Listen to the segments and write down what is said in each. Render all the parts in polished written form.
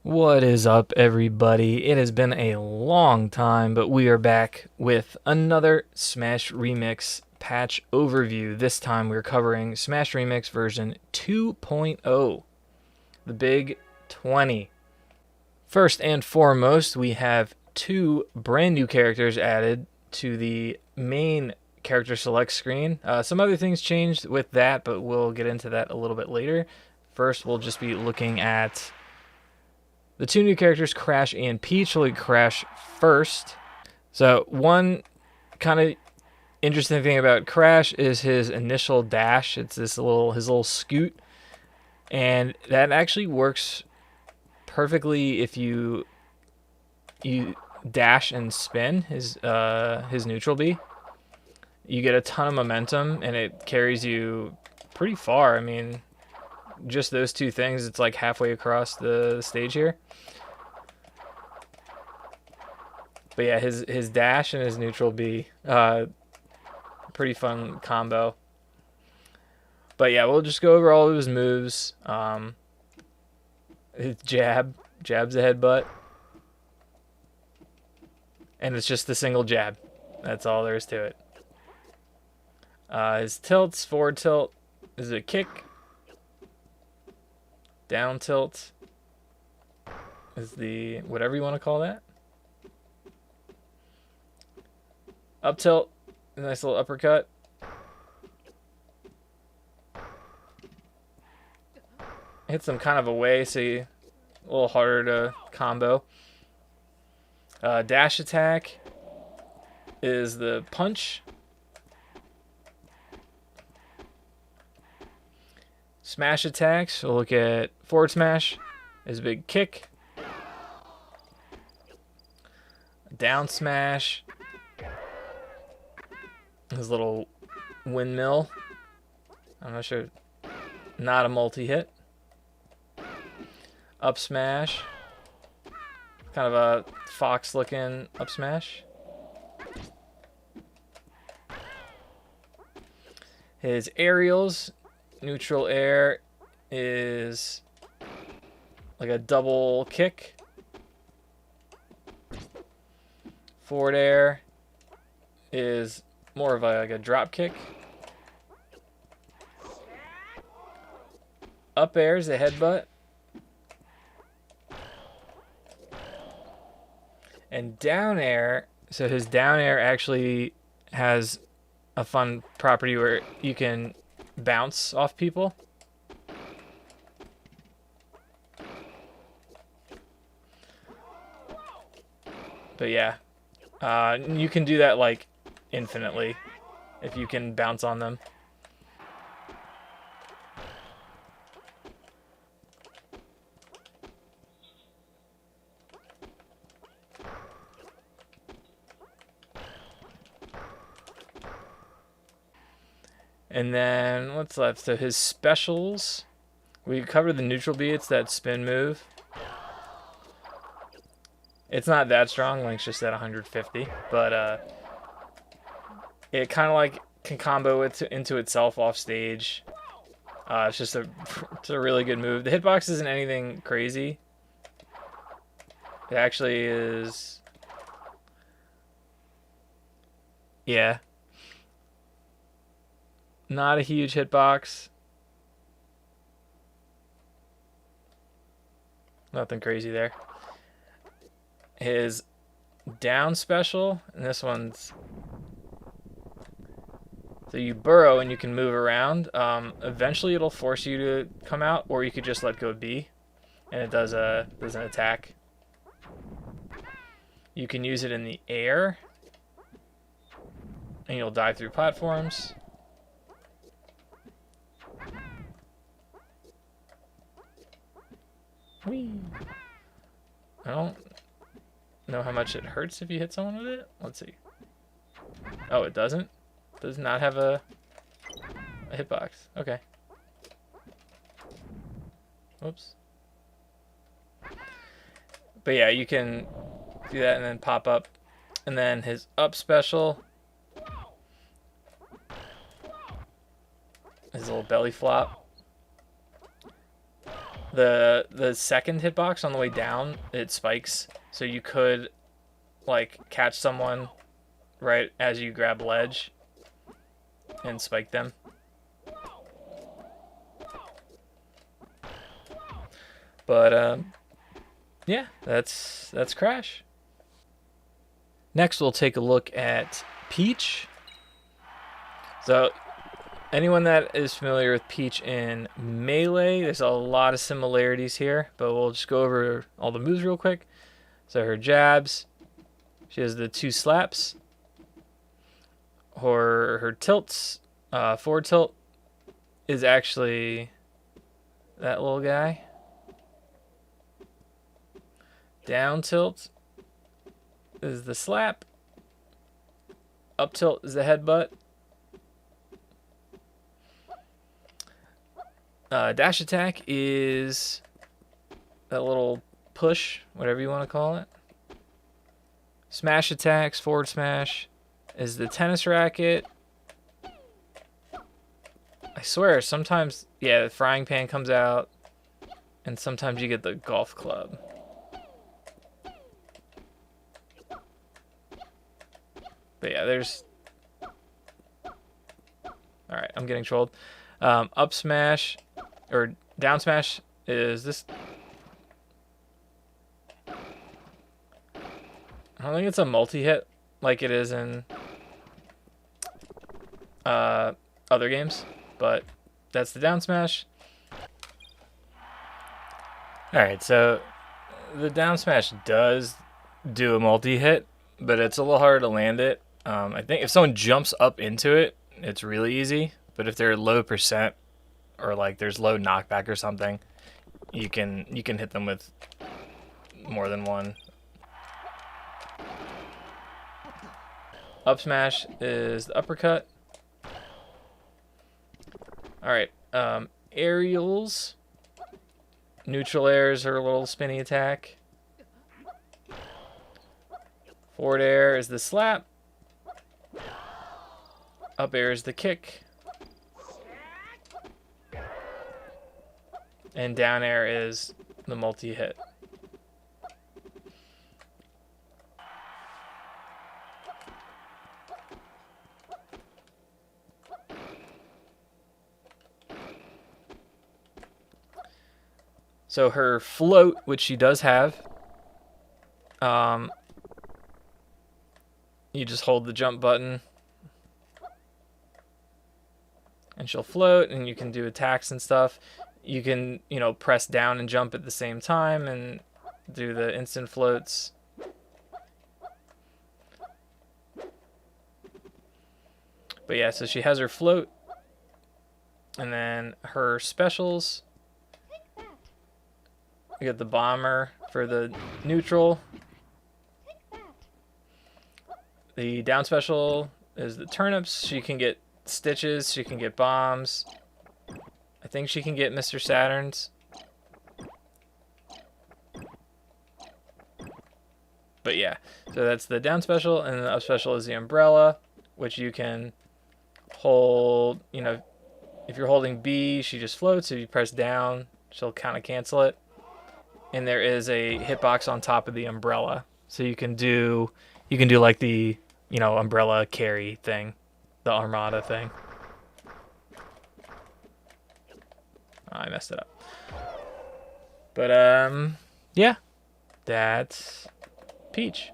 What is up, everybody? It has been a long time, but we are back with another Smash Remix patch overview. This time we're covering Smash Remix version 2.0, the big 20. First and foremost, we have two brand new characters added to the main character select screen. Some other things changed with that, but we'll get into that a little bit later. First, we'll just be looking at the two new characters, Crash and Peach. We'll look at Crash first. So one kind of interesting thing about Crash is his initial dash. It's his little scoot, and that actually works perfectly if you dash and spin his neutral B. You get a ton of momentum, and it carries you pretty far. I mean, just those two things, it's like halfway across the stage here. But yeah, his dash and his neutral B, pretty fun combo. But yeah, we'll just go over all of his moves. His jab's a headbutt, and it's just the single jab. That's all there is to it. His tilts, forward tilt is a kick. Down tilt is the whatever you want to call that. Up tilt, a nice little uppercut. Hits them kind of away, so a little harder to combo. Dash attack is the punch. Smash attacks, we'll look at forward smash is a big kick. Down smash, his little windmill. I'm not sure, not a multi-hit. Up smash, kind of a fox looking up smash. His aerials, neutral air is like a double kick. Forward air is more of like a drop kick. Up air is a headbutt. And down air, so his down air actually has a fun property where you can bounce off people. But yeah, you can do that like infinitely if you can bounce on them. And then what's left? So his specials, we covered the neutral B. It's that spin move. It's not that strong. Link's just at 150, but it kind of like can combo it into itself off stage. It's a really good move. The hitbox isn't anything crazy. It actually is, yeah, not a huge hitbox. Nothing crazy there. His down special, and this one's, so you burrow and you can move around. Eventually it'll force you to come out, or you could just let go B, and it does an attack. You can use it in the air, and you'll dive through platforms. Whee! I don't know how much it hurts if you hit someone with it. Let's see. Oh, it doesn't? Does not have a hitbox. Okay. Whoops. But yeah, you can do that and then pop up. And then his up special, his little belly flop. The second hitbox on the way down, it spikes, so you could like catch someone right as you grab ledge and spike them. But yeah, that's Crash. Next, we'll take a look at Peach. So, anyone that is familiar with Peach in Melee, there's a lot of similarities here, but we'll just go over all the moves real quick. So her jabs, she has the 2 slaps. Her tilts, forward tilt is actually that little guy. Down tilt is the slap. Up tilt is the headbutt. Dash attack is that little push, whatever you want to call it. Smash attacks, forward smash, is the tennis racket. I swear, sometimes, yeah, the frying pan comes out, and sometimes you get the golf club. But yeah, there's... Alright, I'm getting trolled. Up smash, or down smash is this... I don't think it's a multi-hit like it is in other games, but that's the down smash. Alright, so the down smash does do a multi-hit, but it's a little harder to land it. I think if someone jumps up into it, it's really easy, but if they're low percent or like there's low knockback or something, you can hit them with more than one. Up smash is the uppercut. Alright, aerials. Neutral air is her little spinny attack. Forward air is the slap. Up air is the kick. And down air is the multi-hit. So her float, which she does have, you just hold the jump button and she'll float, and you can do attacks and stuff. You can, press down and jump at the same time and do the instant floats. But yeah, so she has her float, and then her specials. You get the bomber for the neutral. The down special is the turnips. She can get stitches. She can get bombs. I think she can get Mr. Saturn's. But yeah, so that's the down special, and the up special is the umbrella, which you can hold. If you're holding B, she just floats. If you press down, she'll kind of cancel it. And there is a hitbox on top of the umbrella, so you can do like the umbrella carry thing, the armada thing. I messed it up. But yeah, that's Peach.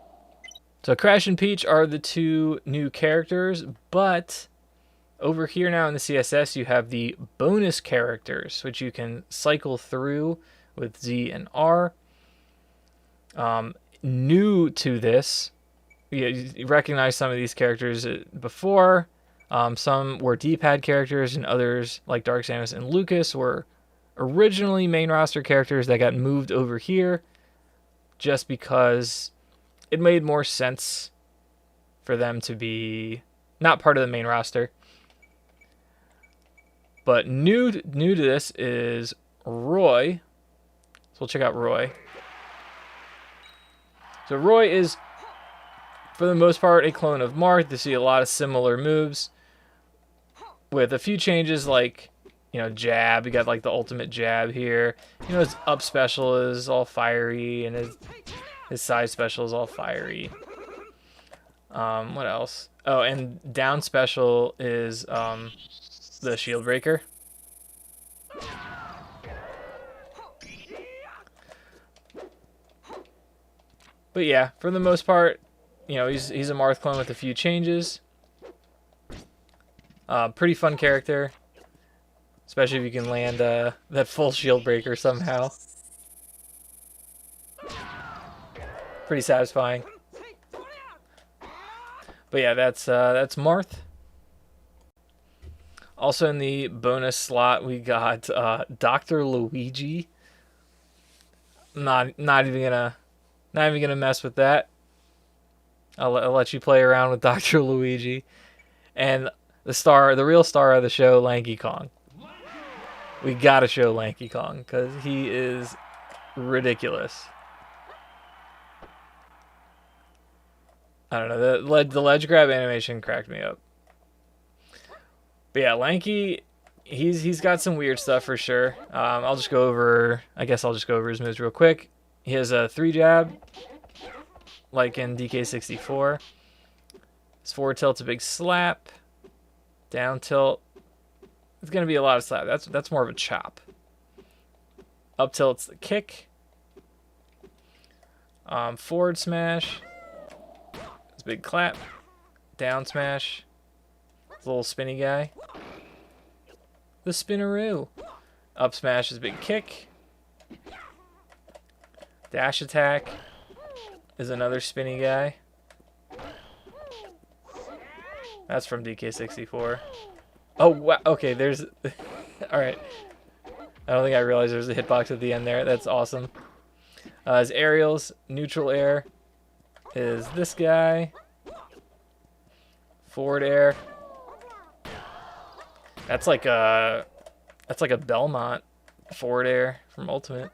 So Crash and Peach are the 2 new characters, but over here now in the CSS you have the bonus characters, which you can cycle through with Z and R. New to this, you recognize some of these characters before. Some were D-pad characters, and others, like Dark Samus and Lucas, were originally main roster characters that got moved over here just because it made more sense for them to be not part of the main roster. But new to this is Roy. So we'll check out Roy. So Roy is, for the most part, a clone of Marth. You see a lot of similar moves with a few changes, like, you know, jab. He got like the ultimate jab here. You know, his up special is all fiery, and his side special is all fiery. What else? Oh, and down special is the shield breaker. But yeah, for the most part, you know, he's a Marth clone with a few changes. Pretty fun character, especially if you can land that full shield breaker somehow. Pretty satisfying. But yeah, that's Marth. Also in the bonus slot, we got Dr. Luigi. Not even gonna mess with that. I'll let you play around with Dr. Luigi, and the real star of the show, Lanky Kong. We gotta show Lanky Kong because he is ridiculous. I don't know, the ledge grab animation cracked me up. But yeah, Lanky, he's got some weird stuff for sure. I guess I'll just go over his moves real quick. He has a 3 jab, like in DK64. His forward tilt's a big slap. Down tilt, it's gonna be a lot of slap. That's more of a chop. Up tilt's the kick. Forward smash, it's a big clap. Down smash, it's a little spinny guy. The spinneroo. Up smash is a big kick. Dash attack is another spinny guy. That's from DK64. Oh, wow. Okay, there's... Alright. I don't think I realized there's a hitbox at the end there. That's awesome. His aerials, neutral air is this guy. Forward air. That's like a Belmont forward air from Ultimate.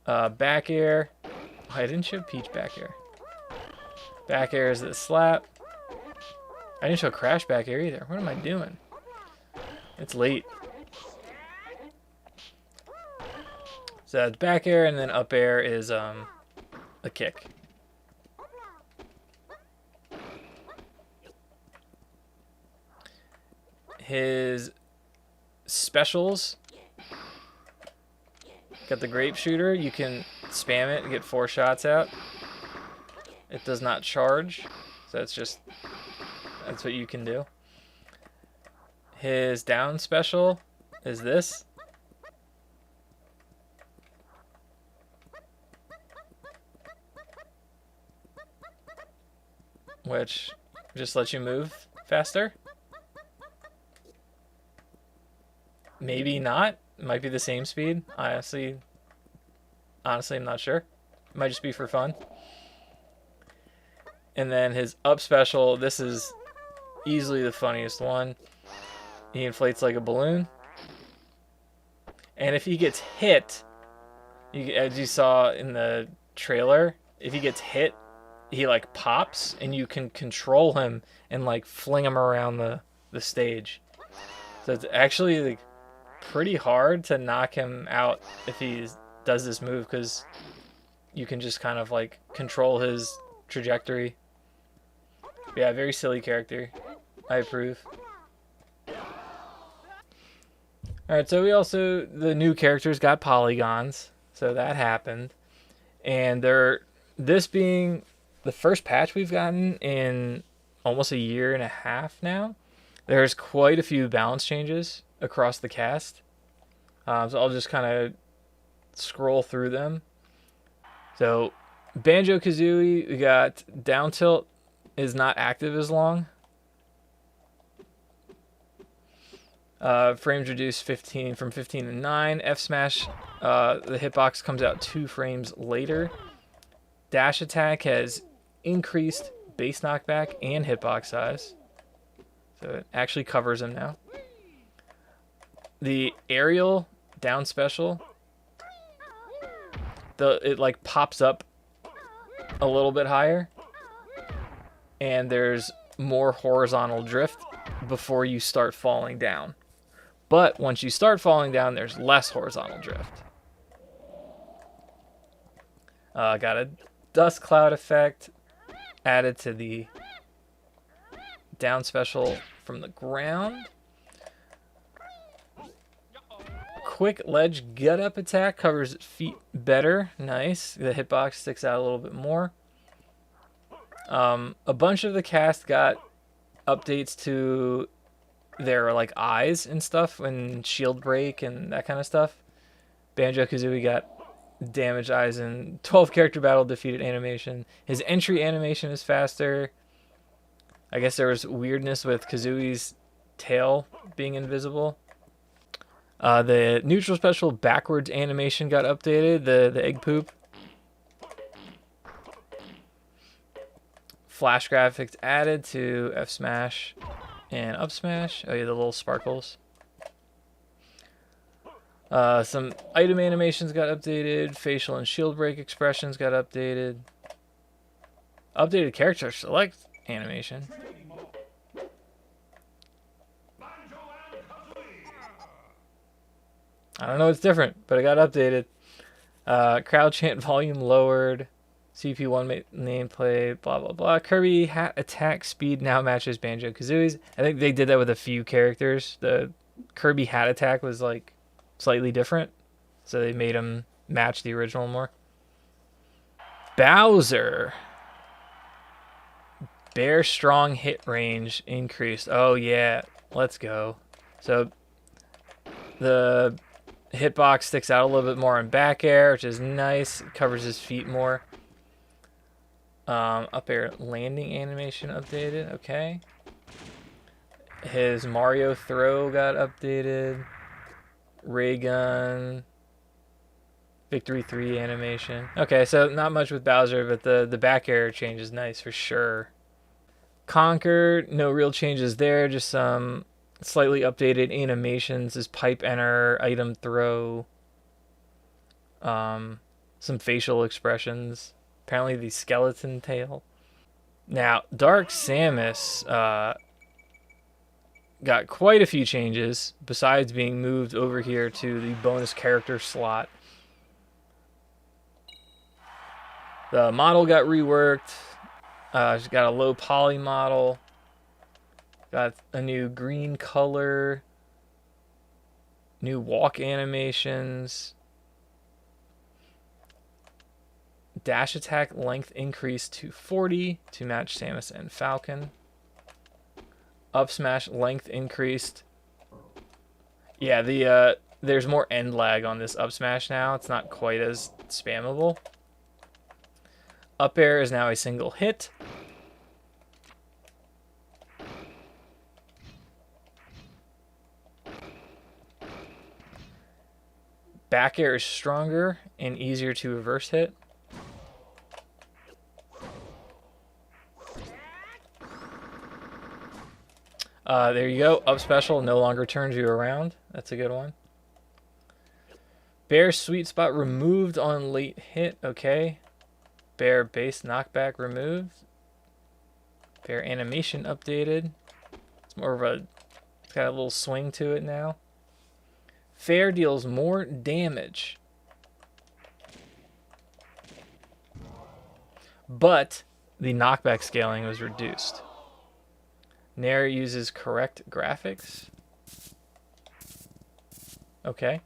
Back air. Oh, I didn't show Peach back air. Back air is the slap. I didn't show Crash back air either. What am I doing? It's late. So that's back air, and then up air is a kick. His specials. Got the grape shooter. You can spam it and get 4 shots out. It does not charge, so that's what you can do. His down special is this. Which just lets you move faster. Maybe not. It might be the same speed. Honestly, I'm not sure. It might just be for fun. And then his up special, this is easily the funniest one. He inflates like a balloon. And if he gets hit, as you saw in the trailer, if he gets hit, he like pops, and you can control him and like fling him around the stage. So it's actually like pretty hard to knock him out if he does this move, because you can just kind of like control his trajectory. Yeah, very silly character. I approve. Alright, so the new characters got polygons, so that happened. And this being the first patch we've gotten in almost a year and a half now, there's quite a few balance changes across the cast. So I'll just kind of scroll through them. So Banjo-Kazooie, we got down tilt is not active as long. Frames reduced from 15 to 9. F smash, the hitbox comes out 2 frames later. Dash attack has increased base knockback and hitbox size, so it actually covers him now. The aerial down special, it like pops up a little bit higher, and there's more horizontal drift before you start falling down. But once you start falling down, there's less horizontal drift. Got a dust cloud effect added to the down special from the ground. Quick ledge gut up attack covers feet better. Nice. The hitbox sticks out a little bit more. A bunch of the cast got updates to their like eyes and stuff and shield break and that kind of stuff. Banjo-Kazooie got damaged eyes and 12 character battle defeated animation. His entry animation is faster. I guess there was weirdness with Kazooie's tail being invisible. The neutral special backwards animation got updated, the egg poop. Flash graphics added to F Smash and Up Smash. Oh yeah, the little sparkles. Some item animations got updated. Facial and shield break expressions got updated. Updated character select animation. I don't know what's different, but it got updated. Crowd chant volume lowered. CP1 nameplate, blah, blah, blah. Kirby hat attack speed now matches Banjo-Kazooie's. I think they did that with a few characters. The Kirby hat attack was like slightly different, so they made him match the original more. Bowser. Bear strong hit range increased. Oh yeah, let's go. So the hitbox sticks out a little bit more on back air, which is nice. It covers his feet more. Up air landing animation updated. Okay. His Mario throw got updated. Ray gun. Victory 3 animation. Okay, so not much with Bowser, but the back air change is nice for sure. Conquer, no real changes there, just some slightly updated animations. His pipe enter, item throw, some facial expressions. Apparently the skeleton tail. Now, Dark Samus got quite a few changes, besides being moved over here to the bonus character slot. The model got reworked. She's got a low poly model. Got a new green color. New walk animations. Dash attack length increased to 40 to match Samus and Falcon. Up smash length increased. Yeah, there's more end lag on this up smash now. It's not quite as spammable. Up air is now a single hit. Back air is stronger and easier to reverse hit. There you go. Up special no longer turns you around. That's a good one. Bear sweet spot removed on late hit. Okay. Bear base knockback removed. Bear animation updated. It's more of a, it's got a little swing to it now. Fair deals more damage, but the knockback scaling was reduced. Nair uses correct graphics. Okay.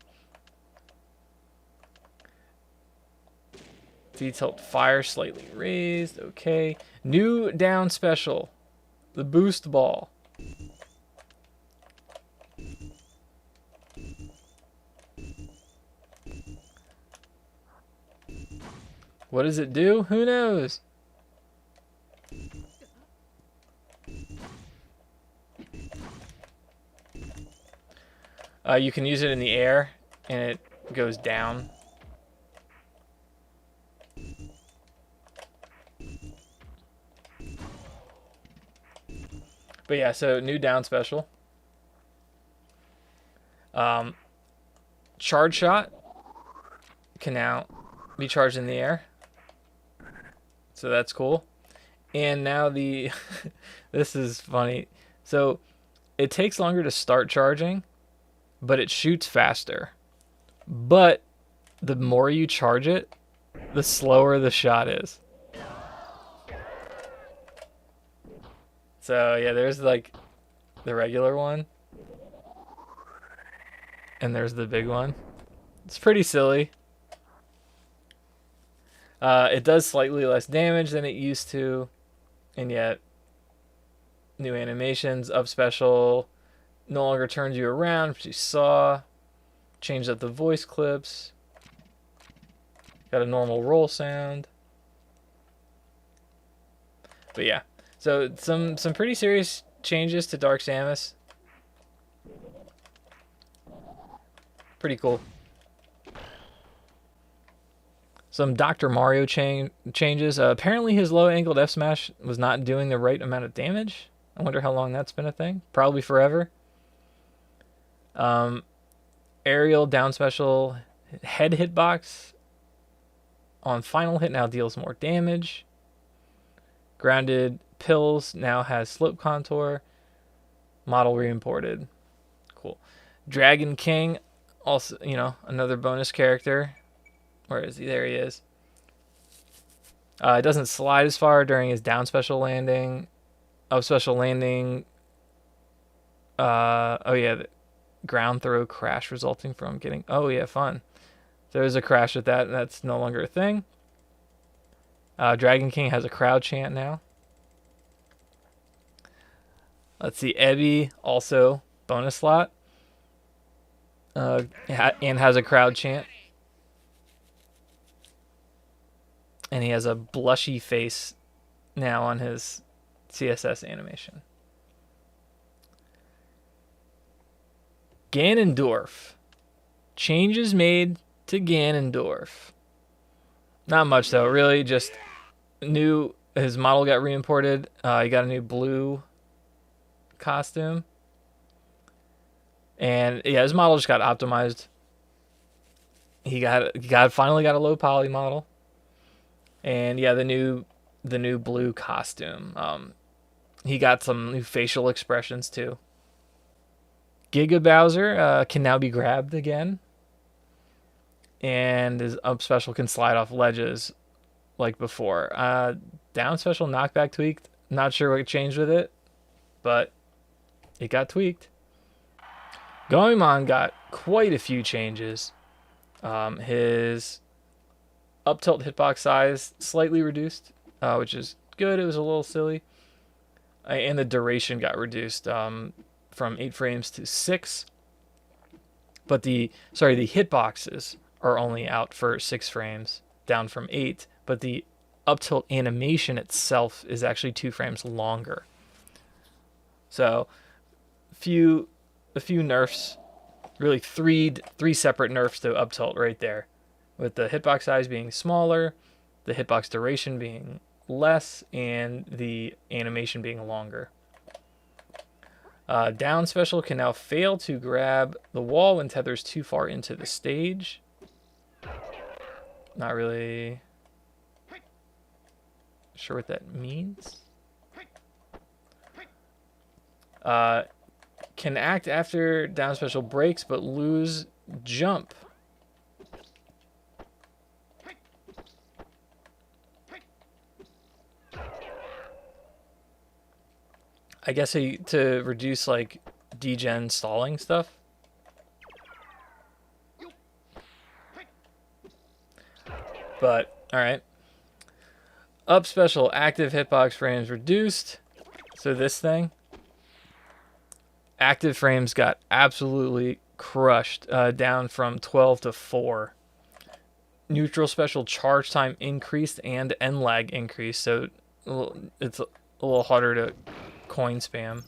Detailed fire slightly raised. Okay. New down special. The boost ball. What does it do? Who knows? You can use it in the air, and it goes down. But yeah, so new down special. Charge shot can now be charged in the air. So that's cool. And now the... this is funny. So it takes longer to start charging, but it shoots faster. But the more you charge it, the slower the shot is. So yeah, there's like the regular one, and there's the big one. It's pretty silly. It does slightly less damage than it used to, and yet new animations, up special, no longer turns you around, which you saw. Changed up the voice clips. Got a normal roll sound. But yeah, so some pretty serious changes to Dark Samus. Pretty cool. Some Dr. Mario changes. Apparently his low-angled F smash was not doing the right amount of damage. I wonder how long that's been a thing. Probably forever. Aerial down special head hitbox on final hit now deals more damage. Grounded pills now has slope contour. Model reimported. Cool. Dragon King, also, you know, another bonus character. Where is he? There he is. It doesn't slide as far during his down special landing. Up special landing. Oh yeah, the ground throw crash resulting from getting. Oh yeah, fun. There's a crash with that. That's no longer a thing. Dragon King has a crowd chant now. Let's see, Ebby also bonus slot. And has a crowd chant. And he has a blushy face now on his CSS animation. Ganondorf. Changes made to Ganondorf. Not much though, really just new. His model got reimported. He got a new blue costume. And yeah, his model just got optimized. He finally got a low poly model. And yeah, the new blue costume. He got some new facial expressions too. Giga Bowser can now be grabbed again. And his up special can slide off ledges like before. Down special knockback tweaked. Not sure what changed with it, but it got tweaked. Goemon got quite a few changes. His up tilt hitbox size slightly reduced, which is good. It was a little silly. And the duration got reduced from 8 frames to 6. But the hitboxes are only out for 6 frames, down from 8. But the up tilt animation itself is actually 2 frames longer. So, a few nerfs, really three separate nerfs to up tilt right there, with the hitbox size being smaller, the hitbox duration being less, and the animation being longer. Down special can now fail to grab the wall when tethers too far into the stage. Not really sure what that means. Can act after down special breaks, but lose jump. I guess to reduce like degen stalling stuff. But alright. Up special active hitbox frames reduced. So this thing. Active frames got absolutely crushed, down from 12 to 4. Neutral special charge time increased and end lag increased, so it's a little harder to coin spam.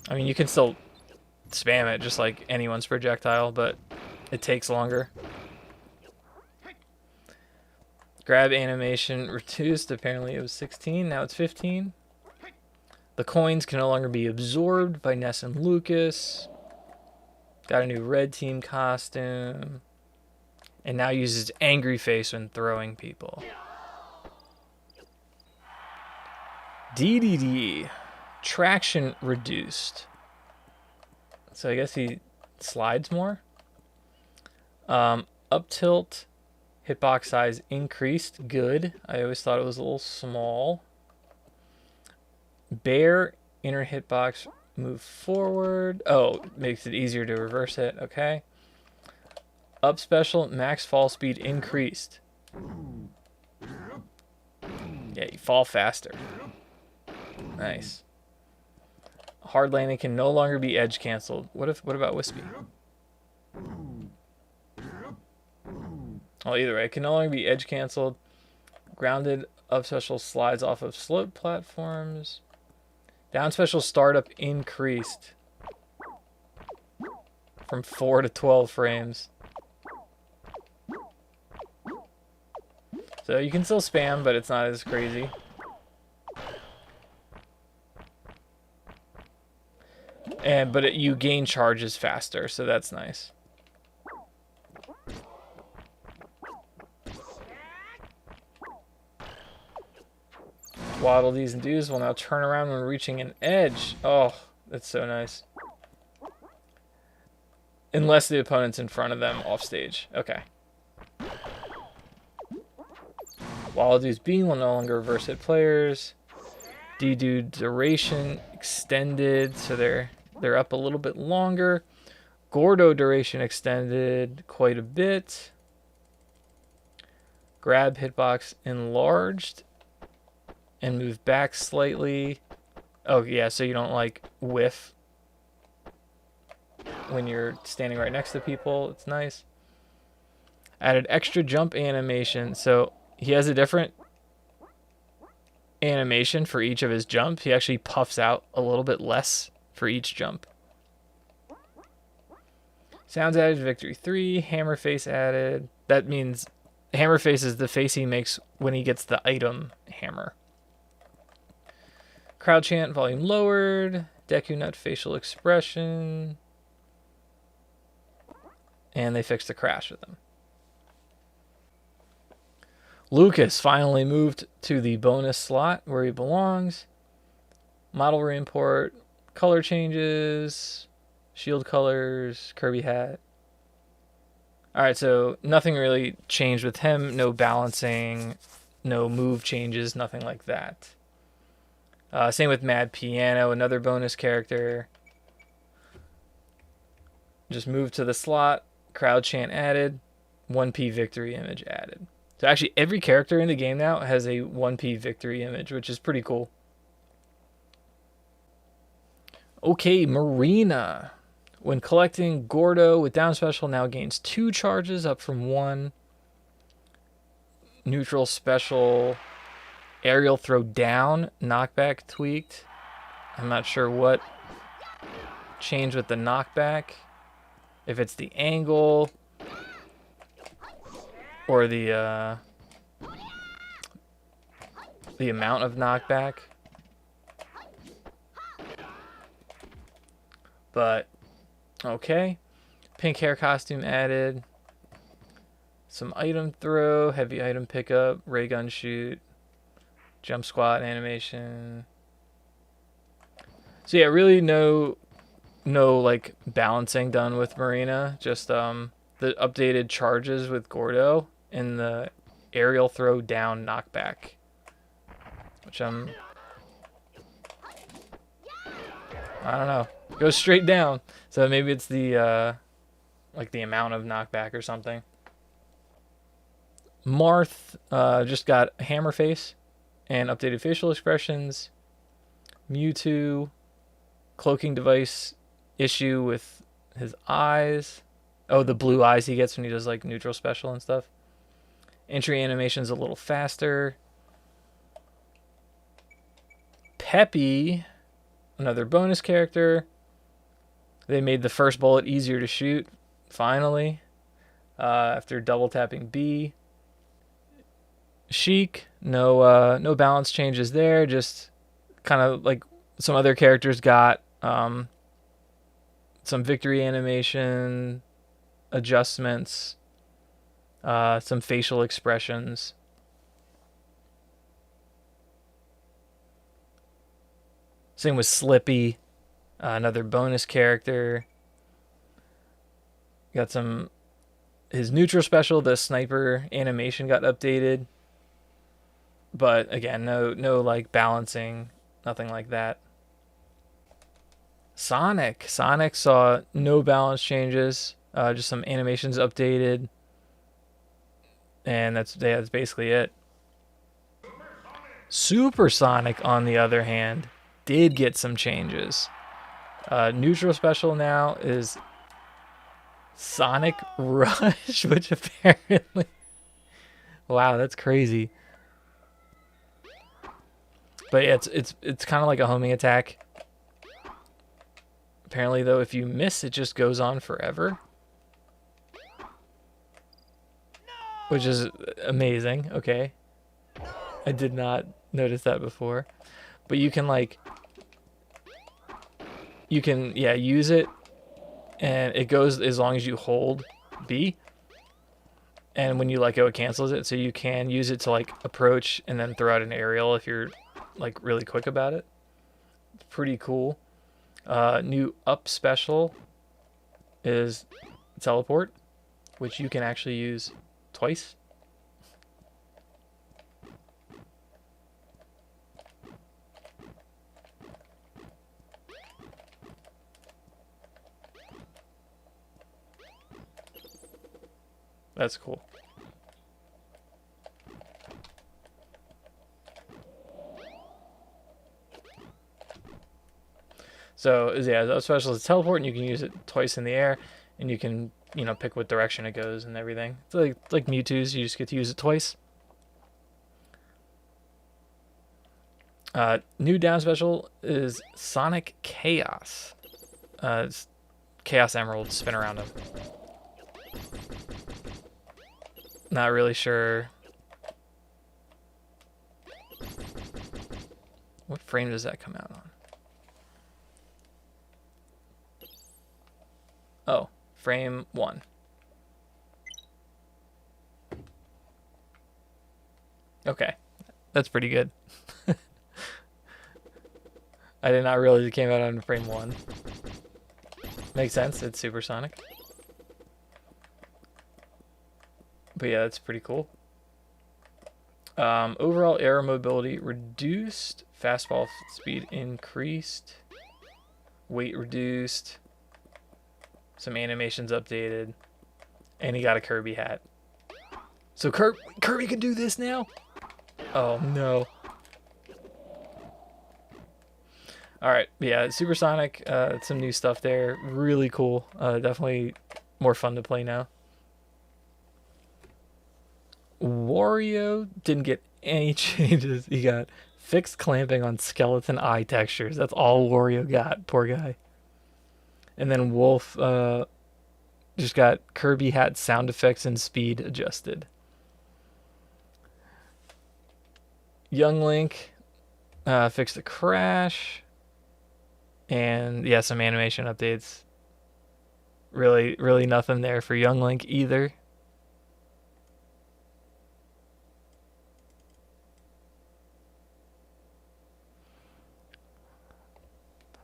I mean, you can still spam it just like anyone's projectile, but it takes longer. Grab animation reduced. Apparently it was 16, now it's 15. The coins can no longer be absorbed by Ness and Lucas. Got a new red team costume. And now uses angry face when throwing people. DDD. Traction reduced. So I guess he slides more. Up tilt. Hitbox size increased. Good. I always thought it was a little small. Bear. Inner hitbox move forward. Oh, makes it easier to reverse hit. Okay. Up special. Max fall speed increased. Yeah, you fall faster. Nice. Hard landing can no longer be edge canceled. What about Wispy? Oh, either way, it can no longer be edge canceled. Grounded up special slides off of slope platforms. Down special startup increased from 4 to 12 frames. So you can still spam, but it's not as crazy. But you gain charges faster, so that's nice. Waddle Dees and Doos will now turn around when reaching an edge. Oh, that's so nice. Unless the opponent's in front of them off stage. Okay. Waddle Dees B will no longer reverse hit players. D-Do duration extended, so they're up a little bit longer. Gordo duration extended quite a bit. Grab hitbox enlarged and move back slightly. Oh yeah, so you don't like whiff when you're standing right next to people. It's nice. Added extra jump animation, so he has a different animation for each of his jumps. He actually puffs out a little bit less for each jump. Sounds added, victory 3. Hammer face added. That means hammer face is the face he makes when he gets the item hammer. Crowd chant volume lowered. Deku Nut facial expression. And they fixed the crash with them. Lucas finally moved to the bonus slot where he belongs. Model reimport. Color changes. Shield colors. Kirby hat. Alright, so nothing really changed with him. No balancing. No move changes. Nothing like that. Same with Mad Piano, another bonus character. Just moved to the slot. Crowd chant added. 1P victory image added. So actually every character in the game now has a 1P victory image, which is pretty cool. Okay, Marina. When collecting Gordo with down special now gains 2 charges up from 1. Neutral special. Aerial throw down, knockback tweaked. I'm not sure what changed with the knockback. If it's the angle or the amount of knockback. But okay. Pink hair costume added. Some item throw, heavy item pickup, ray gun shoot. Jump squat animation. So yeah, really no like balancing done with Marina. Just the updated charges with Gordo and the aerial throw down knockback. Which I don't know. Goes straight down. So maybe it's the like the amount of knockback or something. Marth just got hammer face and updated facial expressions. Mewtwo, cloaking device issue with his eyes. Oh, the blue eyes he gets when he does like neutral special and stuff. Entry animation's a little faster. Peppy, another bonus character. They made the first bullet easier to shoot, finally, after double tapping B. Chic, no balance changes there, just kind of like some other characters got some victory animation adjustments, some facial expressions. Same with Slippy, another bonus character. Got some. His neutral special, the sniper animation got updated. But again, no like balancing, nothing like that. Sonic saw no balance changes, just some animations updated, and that's basically it. Supersonic, on the other hand, did get some changes. Neutral special now is Sonic Rush, which apparently, wow, that's crazy. But yeah, it's kind of like a homing attack. Apparently, though, if you miss, it just goes on forever, which is amazing. Okay, I did not notice that before, but you can use it, and it goes as long as you hold B, and when you let go, it cancels it. So you can use it to like approach and then throw out an aerial if you're like really quick about it. It's pretty cool. New up special is teleport, which you can actually use twice. That's cool. So yeah, that special is teleport, and you can use it twice in the air, and you can pick what direction it goes and everything. It's like Mewtwo's, you just get to use it twice. New down special is Sonic Chaos. It's Chaos Emerald, spin around him. Not really sure. What frame does that come out on? Oh, frame 1. Okay, that's pretty good. I did not realize it came out on frame 1. Makes sense, it's supersonic. But yeah, that's pretty cool. Overall air mobility reduced, fastball speed increased, weight reduced, some animations updated, and he got a Kirby hat. So Kirby can do this now? Oh no. Alright, yeah, Supersonic, some new stuff there. Really cool. Definitely more fun to play now. Wario didn't get any changes. He got fixed clamping on skeleton eye textures. That's all Wario got. Poor guy. And then Wolf just got Kirby hat sound effects and speed adjusted. Young Link fixed the crash. And yeah, some animation updates. Really nothing there for Young Link either.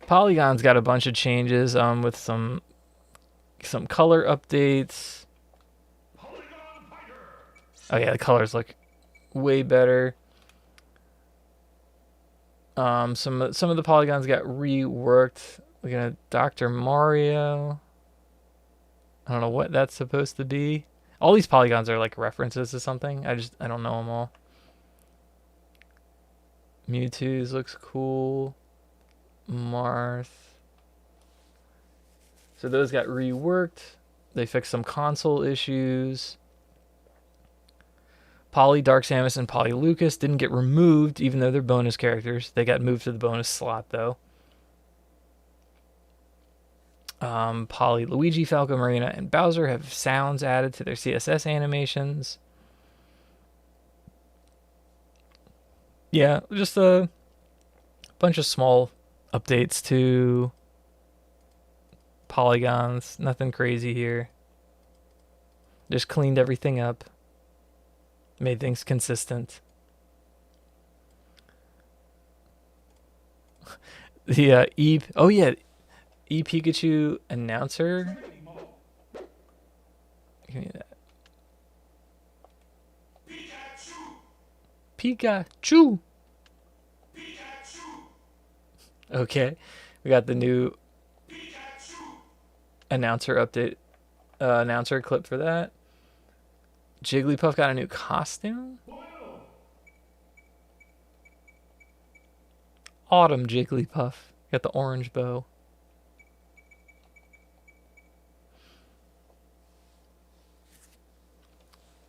Polygon's got a bunch of changes with some color updates. Oh yeah, the colors look way better. Some of the polygons got reworked. Looking at Dr. Mario. I don't know what that's supposed to be. All these polygons are like references to something. I don't know them all. Mewtwo's looks cool. Marth. So those got reworked. They fixed some console issues. Polly, Dark Samus, and Polly Lucas didn't get removed, even though they're bonus characters. They got moved to the bonus slot, though. Polly, Luigi, Falco, Marina, and Bowser have sounds added to their CSS animations. Yeah, just a bunch of small updates to polygons. Nothing crazy here. Just cleaned everything up. Made things consistent. The oh yeah, Pikachu announcer. Give me that. Pikachu. Okay, we got the new announcer update, announcer clip for that. Jigglypuff got a new costume. Autumn Jigglypuff got the orange bow.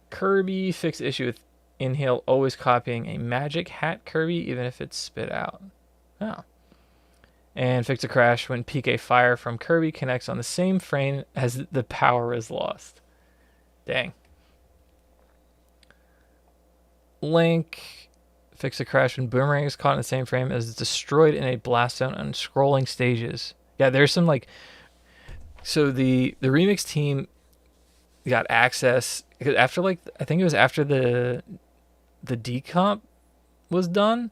Kirby fixed issue with Inhale always copying a magic hat Kirby even if it's spit out. Oh. And fix a crash when PK Fire from Kirby connects on the same frame as the power is lost. Dang. Link fix a crash when Boomerang is caught in the same frame as it's destroyed in a blast zone on scrolling stages. Yeah, there's some like... So the Remix team got access... After like... I think it was after the decomp was done.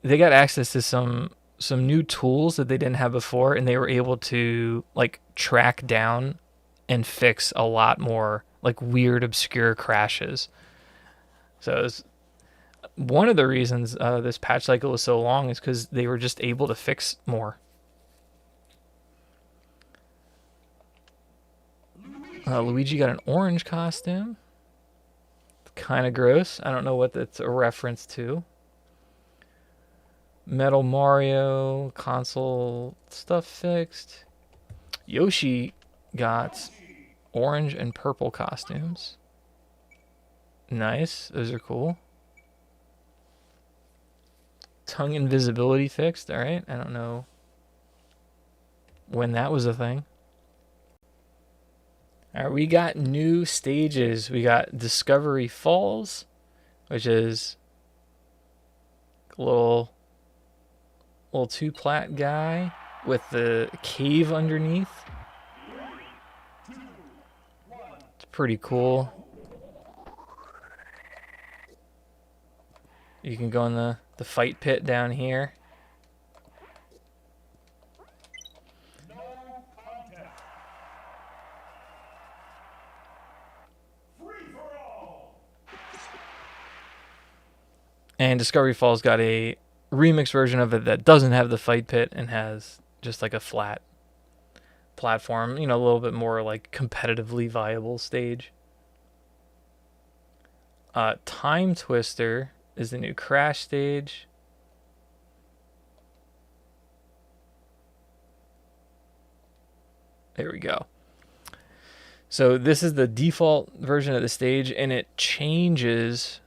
They got access to some new tools that they didn't have before, and they were able to like track down and fix a lot more like weird obscure crashes. So it was one of the reasons this patch cycle was so long is because they were just able to fix more. Luigi got an orange costume. Kind of gross. I don't know what that's a reference to. Metal Mario console stuff fixed. Yoshi got orange and purple costumes. Nice. Those are cool. Tongue invisibility fixed. All right. I don't know when that was a thing. All right. We got new stages. We got Discovery Falls, which is a little two-plat guy with the cave underneath. It's pretty cool. You can go in the fight pit down here. And Discovery Falls got a remix version of it that doesn't have the fight pit and has just like a flat platform, you know, a little bit more like competitively viable stage. Time Twister is the new Crash stage. There we go. So this is the default version of the stage, and it changes,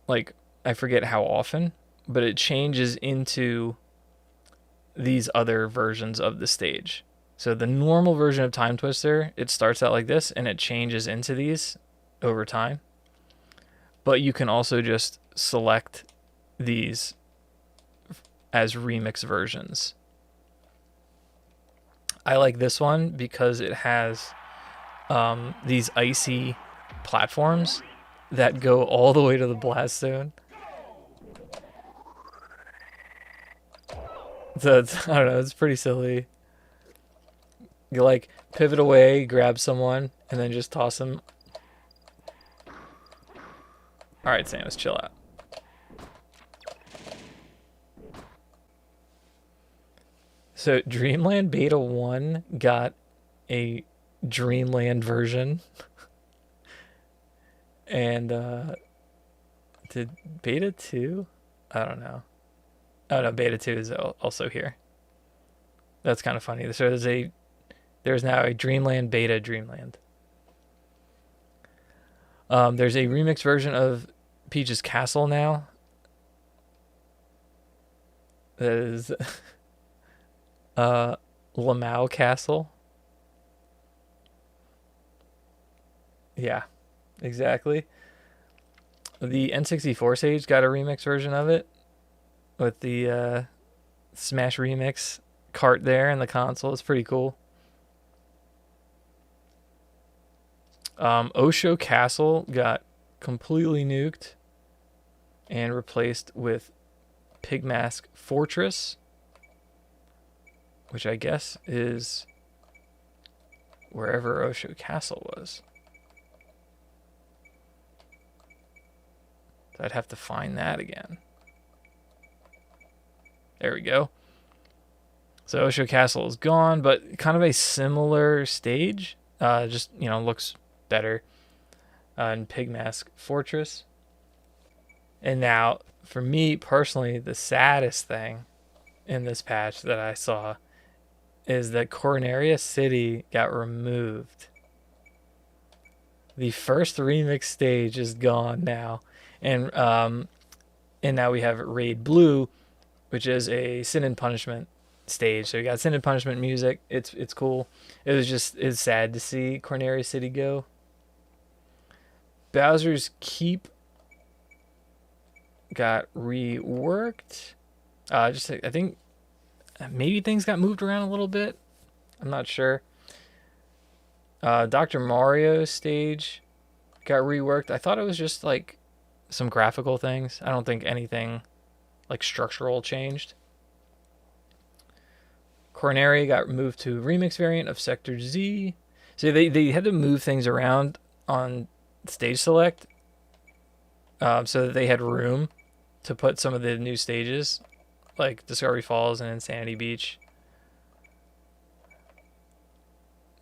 like, I forget how often, but it changes into these other versions of the stage. So the normal version of Time Twister, it starts out like this, and it changes into these over time. But you can also just select these as remix versions. I like this one because it has these icy platforms that go all the way to the blast zone. So it's, I don't know, it's pretty silly. You like pivot away, grab someone, and then just toss them. Alright, Samus, chill out. So Dreamland Beta 1 got a Dreamland version. And did Beta 2? I don't know. Oh no, Beta 2 is also here. That's kind of funny. So there's now a Dreamland Beta Dreamland. There's a remix version of Peach's Castle now. That is Lamau Castle. Yeah, exactly. The N64 stage got a remix version of it with the Smash Remix cart there in the console. It's pretty cool. Osho Castle got completely nuked and replaced with Pigmask Fortress. which I guess is wherever Osho Castle was. So I'd have to find that again. There we go. So Osho Castle is gone, but kind of a similar stage. Just, looks better. And Pigmask Fortress. And now, for me personally, the saddest thing in this patch that I saw is that Corneria City got removed. The first remix stage is gone now. And now we have Raid Blue, which is a Sin and Punishment stage. So you got Sin and Punishment music. It's cool. It's sad to see Corneria City go. Bowser's Keep got reworked. I think maybe things got moved around a little bit. I'm not sure. Dr. Mario stage got reworked. I thought it was just like some graphical things. I don't think anything like structural changed. Corneria got moved to remix variant of Sector Z. So they had to move things around on stage select so that they had room to put some of the new stages like Discovery Falls and Insanity Beach.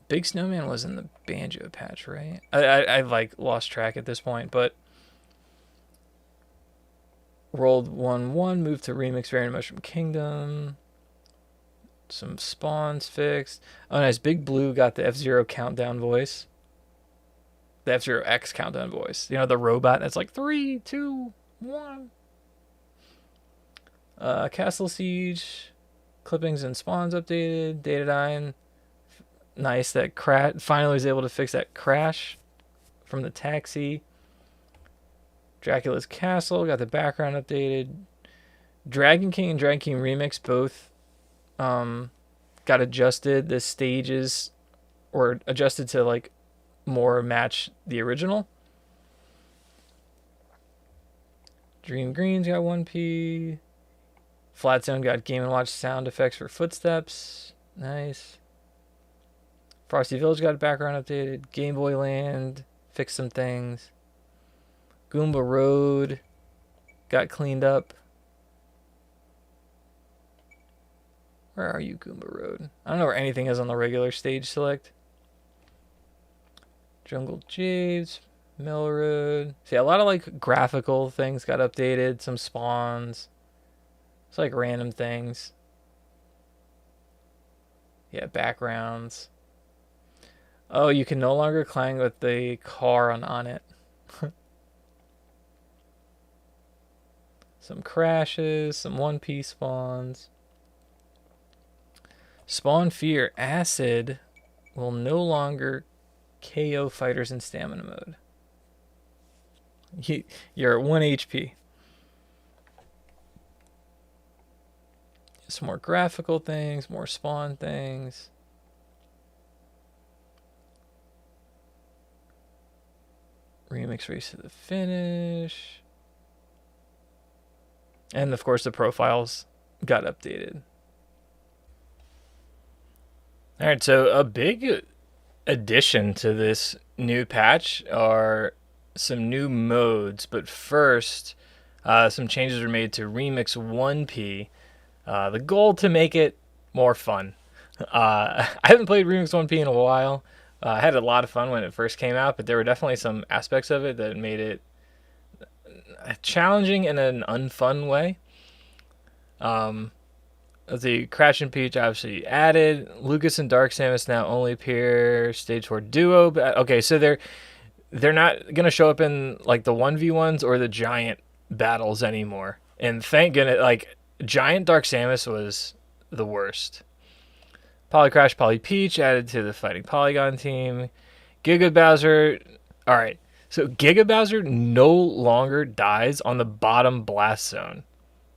Big Snowman was in the Banjo patch, right? I've like lost track at this point, but World 1-1 moved to remix variant of Mushroom Kingdom. Some spawns fixed. Oh, nice. Big Blue got the F-Zero countdown voice. The F-Zero X countdown voice. The robot that's like 3, 2, 1. Castle Siege. Clippings and spawns updated. Datadyne. Nice that finally was able to fix that crash from the taxi. Dracula's Castle got the background updated. Dragon King and Dragon King Remix both got adjusted. The stages were adjusted to like more match the original. Dream Green's got 1P. Flat Zone got Game & Watch sound effects for footsteps. Nice. Frosty Village got background updated. Game Boy Land fixed some things. Goomba Road got cleaned up. Where are you, Goomba Road? I don't know where anything is on the regular stage select. Jungle Jades, Mill Road. See, a lot of like graphical things got updated. Some spawns. It's like random things. Yeah, backgrounds. Oh, you can no longer clang with the car on it. Some crashes, some 1P spawns. Spawn Fear Acid will no longer KO fighters in stamina mode. You're at 1 HP. Some more graphical things, more spawn things. Remix Race to the Finish. And of course the profiles got updated. Alright, so a big addition to this new patch are some new modes, but first some changes were made to Remix 1P. The goal to make it more fun. I haven't played Remix 1P in a while. I had a lot of fun when it first came out, but there were definitely some aspects of it that made it challenging in an unfun way. The Crash and Peach obviously added. Lucas and Dark Samus now only appear stage 4 duo. Okay, so they're not gonna show up in like the 1v1s or the giant battles anymore. And thank goodness, like giant Dark Samus was the worst. Poly Crash, Poly Peach added to the Fighting Polygon team. Giga Bowser. All right, so Giga Bowser no longer dies on the bottom blast zone.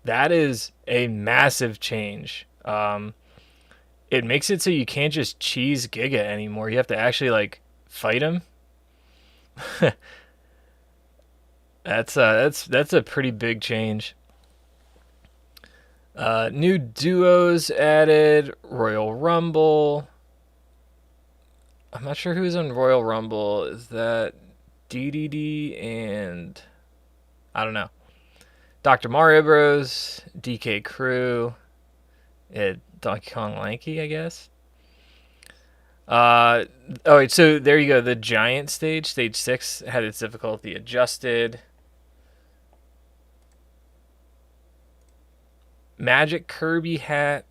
That is a massive change. It makes it so you can't just cheese Giga anymore. You have to actually like fight him. That's a pretty big change. New duos added. Royal Rumble. I'm not sure who's on Royal Rumble. Is that DDD and... I don't know. Dr. Mario Bros. DK Crew. Donkey Kong Lanky, I guess. Oh, wait, so there you go. The giant stage, stage 6, had its difficulty adjusted. Magic Hat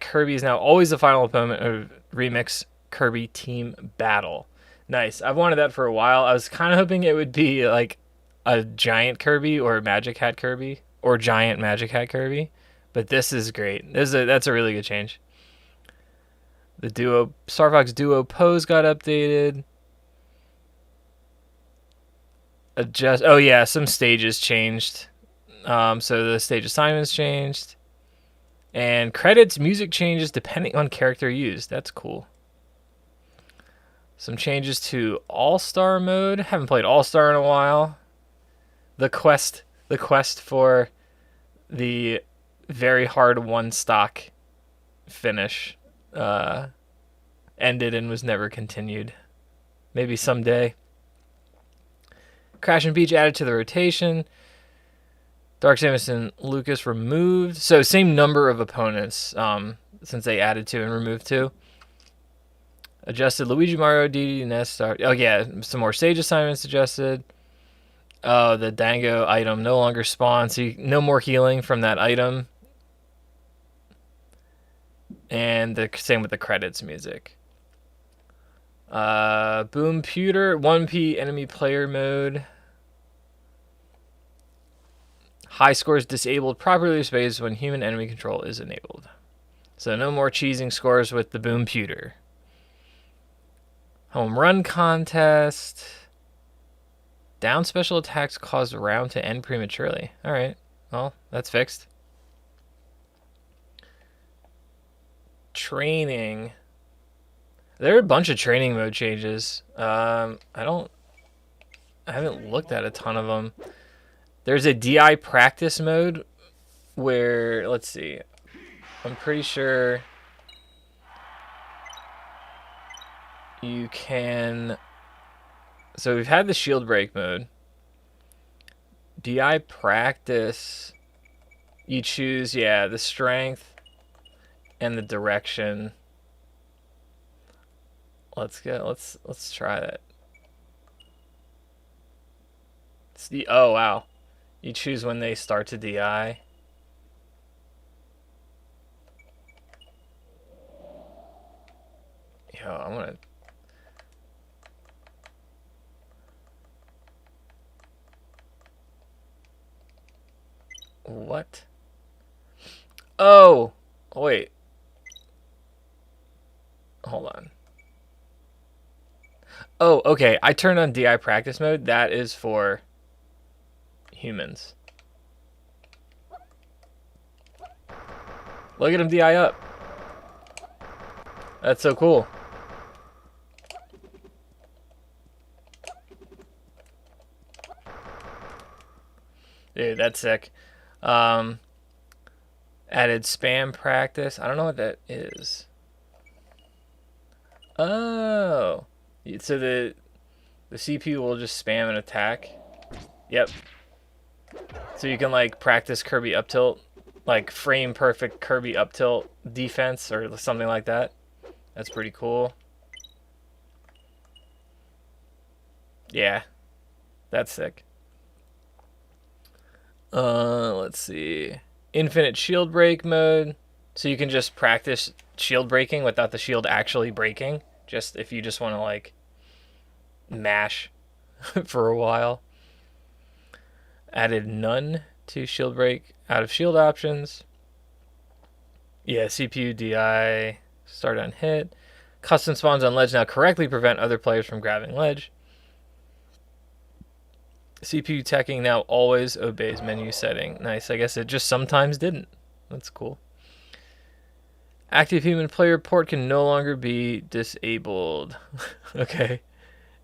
Kirby is now always the final opponent of Remix Kirby Team Battle. Nice. I've wanted that for a while. I was kind of hoping it would be like a giant Kirby or Magic Hat Kirby or giant Magic Hat Kirby, but this is great. That's a really good change. The Star Fox Duo pose got updated. Oh yeah, some stages changed. So the stage assignments changed. And credits, music changes depending on character used. That's cool. Some changes to All-Star mode. Haven't played All-Star in a while. The quest for the very hard one stock finish ended and was never continued. Maybe someday. Crash and Beach added to the rotation. Dark Samus and Lucas removed. So same number of opponents since they added 2 and removed 2. Adjusted Luigi, Mario, DD, Ness, Star. Oh yeah, some more stage assignments adjusted. Oh, the Dango item no longer spawns. So no more healing from that item. And the same with the credits music. Boom Pewter, 1P enemy player mode. High scores disabled properly spaced when human enemy control is enabled. So no more cheesing scores with the Boom Pewter. Home run contest. Down special attacks cause a round to end prematurely. Alright, well, that's fixed. Training. There are a bunch of training mode changes. I haven't looked at a ton of them. There's a DI practice mode where, let's see, I'm pretty sure you can... So we've had the shield break mode. DI practice, you choose, yeah, the strength and the direction. Let's try that. Oh, wow. You choose when they start to DI. Yo, I'm gonna... What? Oh! Wait. Hold on. Oh, okay. I turned on DI practice mode. That is for humans. Look at him DI up. That's so cool. Dude, that's sick. Added spam practice. I don't know what that is. Oh. So the CPU will just spam an attack. Yep. So you can like practice Kirby up tilt, like frame perfect Kirby up tilt defense or something like that. That's pretty cool. Yeah. That's sick. Let's see. Infinite shield break mode. So you can just practice shield breaking without the shield actually breaking. Just if you just want to like mash for a while. Added none to shield break out of shield options. Yeah, CPU DI start on hit. Custom spawns on ledge now correctly prevent other players from grabbing ledge. CPU teching now always obeys menu setting. Nice. I guess it just sometimes didn't. That's cool. Active human player port can no longer be disabled. Okay.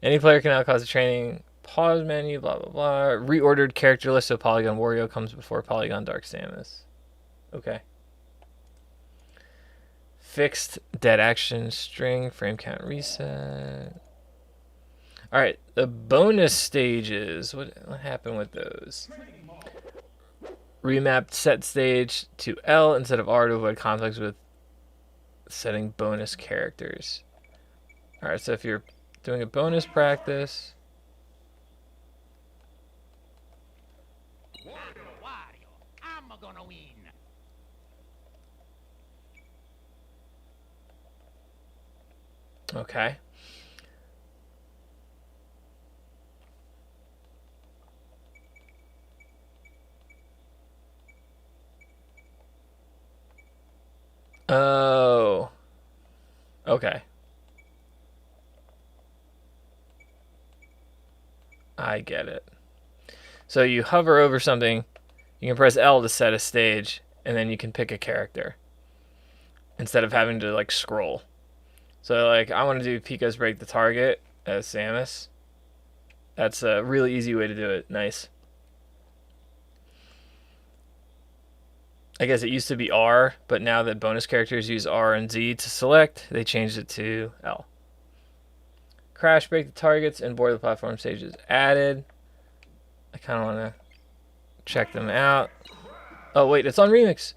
Any player can now cause a training pause menu, blah, blah, blah. Reordered character list so Polygon Wario comes before Polygon Dark Samus. Okay. Fixed dead action string, frame count reset. Alright, the bonus stages. What happened with those? Remapped set stage to L instead of R to avoid conflicts with setting bonus characters. Alright, so if you're doing a bonus practice. I'm gonna win. Okay. Oh. Okay. I get it. So you hover over something, you can press L to set a stage, and then you can pick a character instead of having to like scroll. So like I want to do Pika's break the target as Samus. That's a really easy way to do it. Nice. I guess it used to be R, but now that bonus characters use R and Z to select, they changed it to L. Crash break the targets and board the platform stages added. I kind of want to check them out. Oh wait, it's on Remix.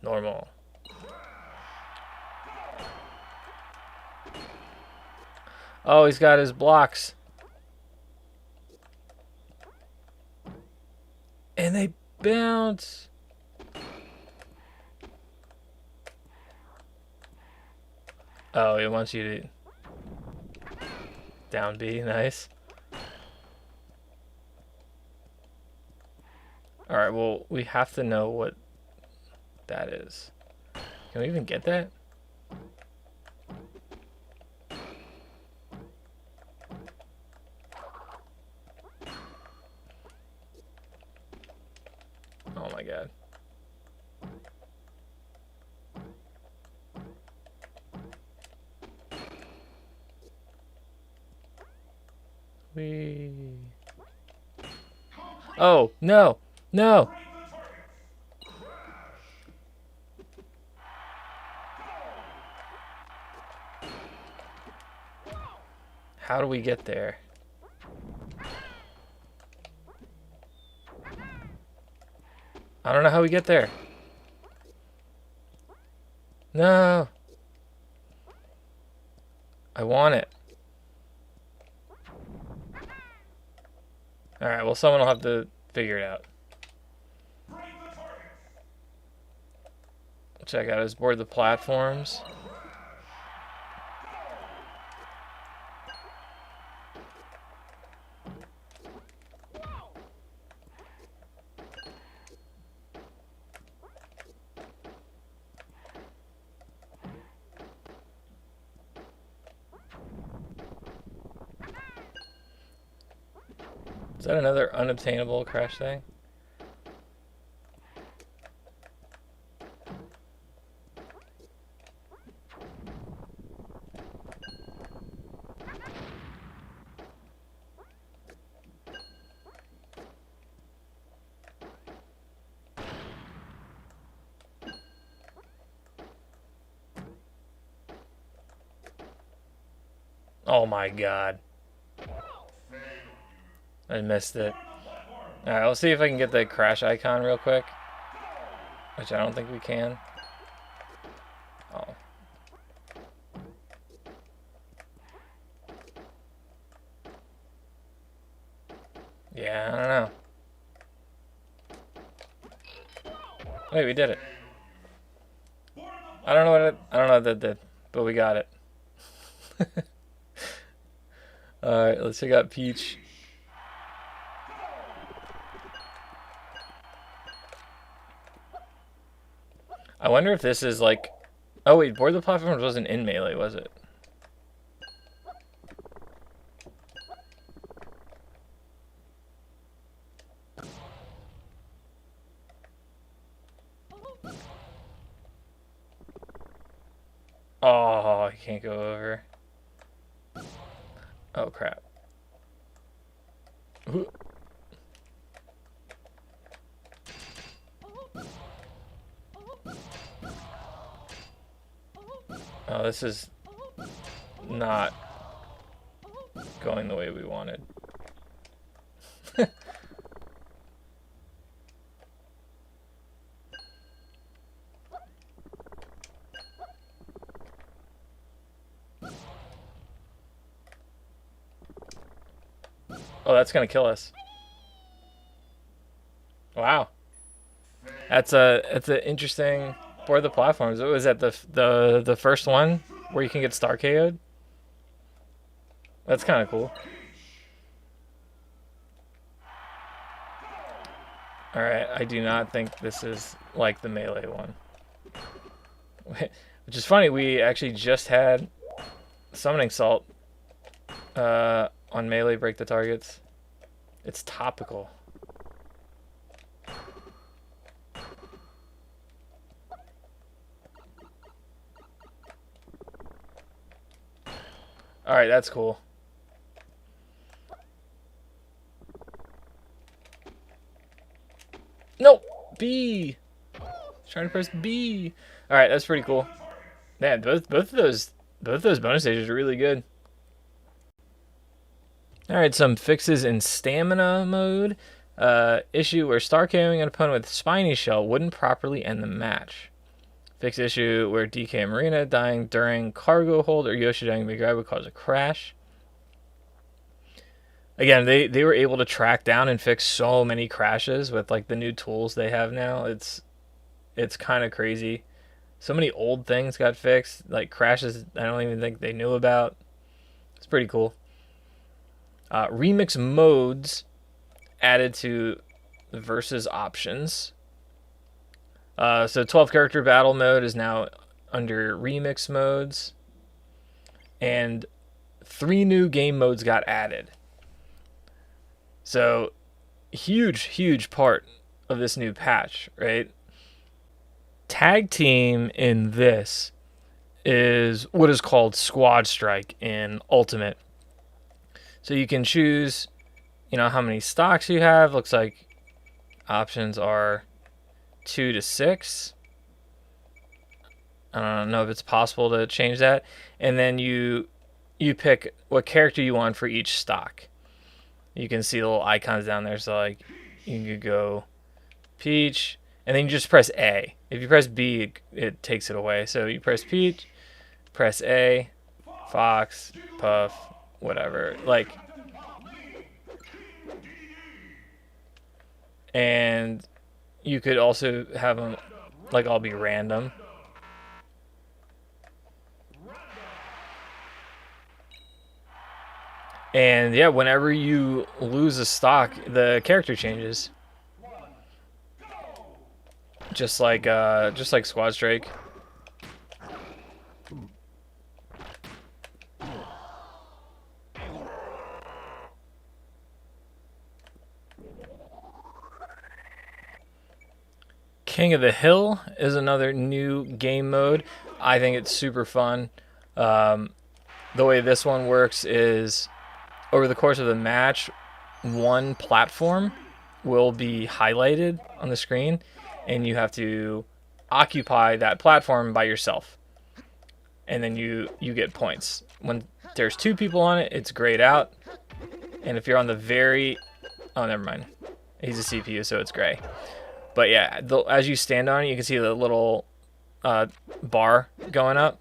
Normal. Oh, he's got his blocks. And they bounce. Oh, it wants you to down B. Nice. Alright, well, we have to know what that is. Can we even get that? Oh my god. Oh, no! No! How do we get there? I don't know how we get there. No! I want it. Alright, well, someone will have to figure it out. Check out his board the platforms. Is that another unobtainable crash thing? Oh my god. I missed it. Alright, let's see if I can get the crash icon real quick. Which I don't think we can. Oh. Yeah, I don't know. Wait, we did it. I don't know what that did, but we got it. Alright, let's check out Peach. I wonder if this is like... Oh wait, board the platforms wasn't in Melee, was it? Oh, I can't go over. Oh crap. this is not going the way we wanted. Oh, that's gonna kill us. Wow, that's an interesting board of the platforms. Was that the first one where you can get star KO'd? That's kind of cool. All right, I do not think this is like the melee one, which is funny. We actually just had summoning salt on melee break the targets. It's topical. All right, that's cool. No, B. Trying to press B. All right, that's pretty cool. Man, both of those bonus stages are really good. All right, some fixes in stamina mode. Issue where star KOing an opponent with spiny shell wouldn't properly end the match. Fix issue where DK Marina dying during cargo hold or Yoshi dying mid-grab would cause a crash. Again, they were able to track down and fix so many crashes with like the new tools they have now. It's kind of crazy. So many old things got fixed, like crashes I don't even think they knew about. It's pretty cool. Remix modes added to the versus options. So 12 character battle mode is now under remix modes, and 3 new game modes got added. So huge part of this new patch, right? Tag team in this is what is called Squad Strike in Ultimate. So you can choose, how many stocks you have. Looks like options are 2 to 6. I don't know if it's possible to change that. And then you pick what character you want for each stock. You can see the little icons down there. So like you could go Peach, and then you just press A. If you press B, it takes it away. So you press Peach, press A, Fox, Puff, whatever. And you could also have them all be random. And yeah, whenever you lose a stock, the character changes. Just like Squad Strike. King of the Hill is another new game mode. I think it's super fun. The way this one works is over the course of the match, one platform will be highlighted on the screen, and you have to occupy that platform by yourself. And then you get points. When there's 2 people on it, it's grayed out. And if you're on the very... Oh, never mind. He's a CPU, so it's gray. But yeah, as you stand on it, you can see the little bar going up.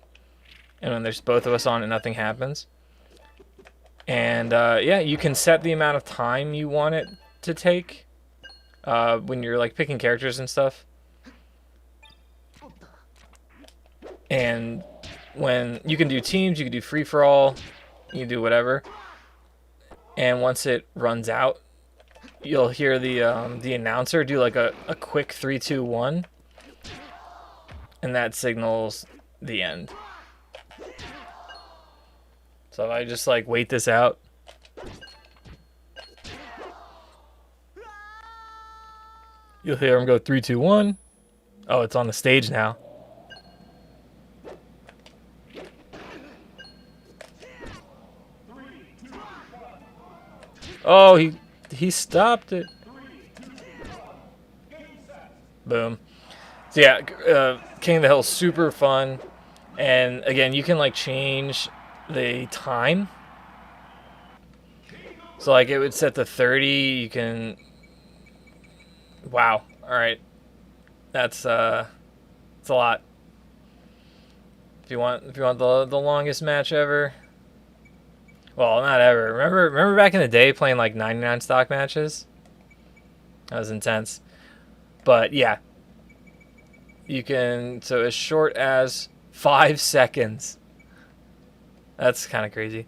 And when there's both of us on it, nothing happens. And yeah, you can set the amount of time you want it to take when you're picking characters and stuff. And when you can do teams, you can do free for all, you can do whatever. And once it runs out, you'll hear the announcer do a quick 3, 2, 1, and that signals the end. So if I just wait this out, you'll hear him go 3, 2, 1. Oh, it's on the stage now. Oh, he stopped it. Boom. So yeah, King of the Hill, super fun. And again, you can like change the time. So like it would set to 30. You can. Wow. All right. That's it's a lot. If you want the longest match ever. Well, not ever. Remember back in the day playing like 99 stock matches? That was intense. But yeah, you can, so as short as 5 seconds. That's kind of crazy.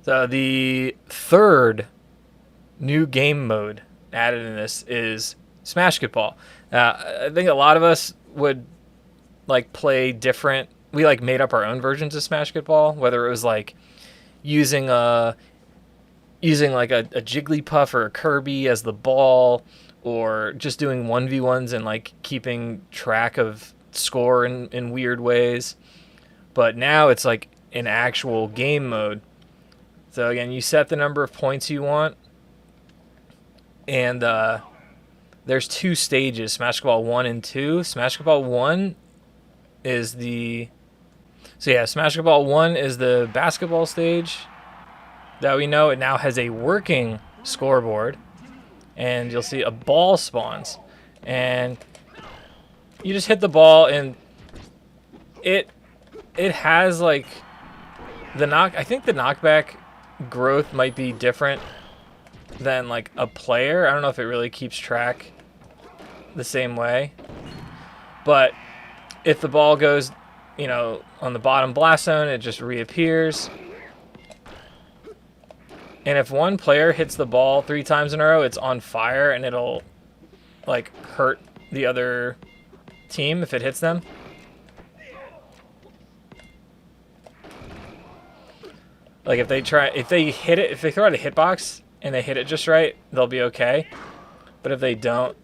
So the third new game mode added in this is SMASHKETBALL. I think a lot of us would like play different. We like made up our own versions of SMASHKETBALL, whether it was like using like a Jigglypuff or a Kirby as the ball, or just doing 1v1s and like keeping track of score in weird ways. But now it's like an actual game mode. So again, you set the number of points you want, and there's 2 stages: SMASHKETBALL 1 and 2. SMASHKETBALL 1 is the SMASHKETBALL 1 is the basketball stage that we know. It now has a working scoreboard, and you'll see a ball spawns, and you just hit the ball, and it has like I think the knockback growth might be different than like a player. I don't know if it really keeps track the same way, but if the ball goes, on the bottom blast zone, it just reappears. And if one player hits the ball 3 times in a row, it's on fire, and it'll like hurt the other team if it hits them. Like if they throw out a hitbox and they hit it just right, they'll be okay. But if they don't,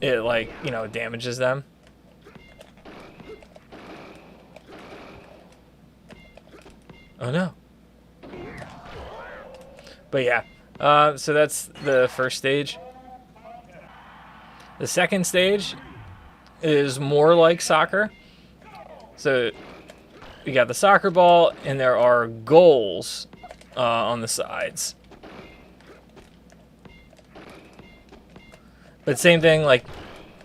it like, damages them. Oh no. But yeah, so that's the first stage. The second stage is more like soccer. So we got the soccer ball, and there are goals on the sides. But same thing, like,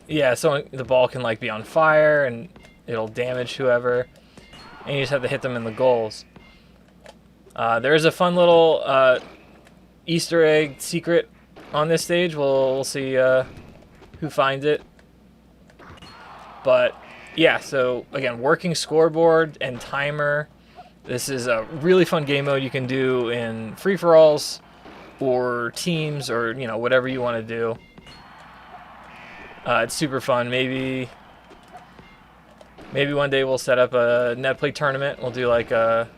yeah, so the ball can like be on fire, and it'll damage whoever, and you just have to hit them in the goals. There is a fun little Easter egg secret on this stage. We'll see who finds it. But yeah, so again, working scoreboard and timer. This is a really fun game mode you can do in free-for-alls or teams, or whatever you want to do. It's super fun. Maybe one day we'll set up a net play tournament. We'll do like a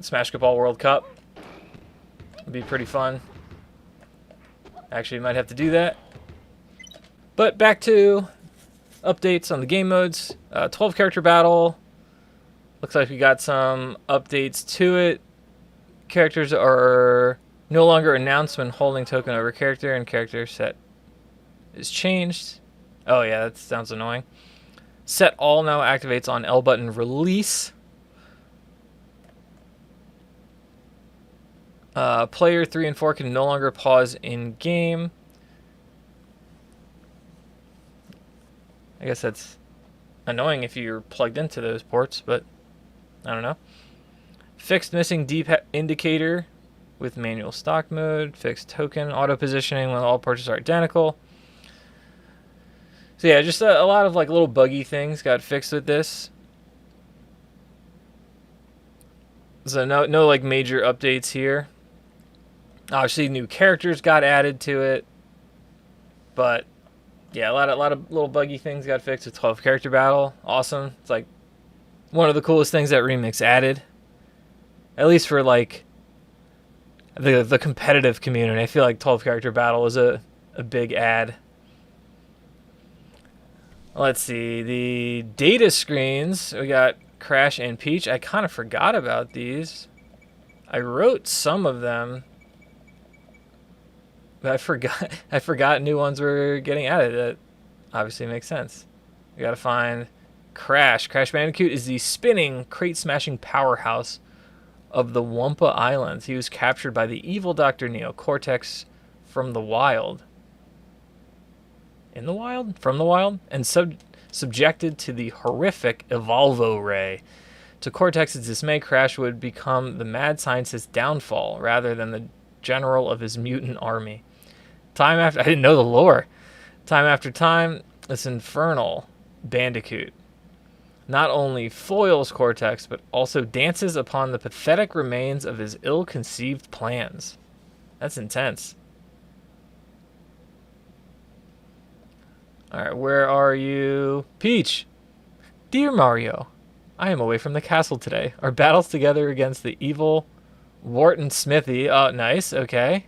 SMASHKETBALL World Cup. It'd be pretty fun. Actually, might have to do that. But back to updates on the game modes. 12 character battle. Looks like we got some updates to it. Characters are no longer announced when holding token over character, and character set is changed. Oh yeah, that sounds annoying. Set all now activates on L button release. Player 3 and 4 can no longer pause in game. I guess that's annoying if you're plugged into those ports, but I don't know. Fixed missing deep indicator with manual stock mode. Fixed token auto positioning when all ports are identical. So yeah, just a lot of like little buggy things got fixed with this. So no like major updates here. Obviously, new characters got added to it, but yeah, a lot of little buggy things got fixed with 12 character battle. Awesome. It's like one of the coolest things that REMIX added, at least for like the competitive community. I feel like 12 character battle is a big add. Let's see, the data screens. We got Crash and Peach. I kind of forgot about these. I wrote some of them. But I forgot new ones were getting added. That obviously makes sense. We gotta find Crash. Crash Bandicoot is the spinning, crate-smashing powerhouse of the Wumpa Islands. He was captured by the evil Dr. Neocortex from the wild. In the wild? From the wild? And subjected to the horrific Evolvo Ray. To Cortex's dismay, Crash would become the mad scientist's downfall rather than the general of his mutant army. Time after... I didn't know the lore. Time after time, this infernal Bandicoot not only foils Cortex, but also dances upon the pathetic remains of his ill-conceived plans. That's intense. Alright, where are you? Peach! Dear Mario, I am away from the castle today. Our battles together against the evil Wharton Smithy, oh nice, okay,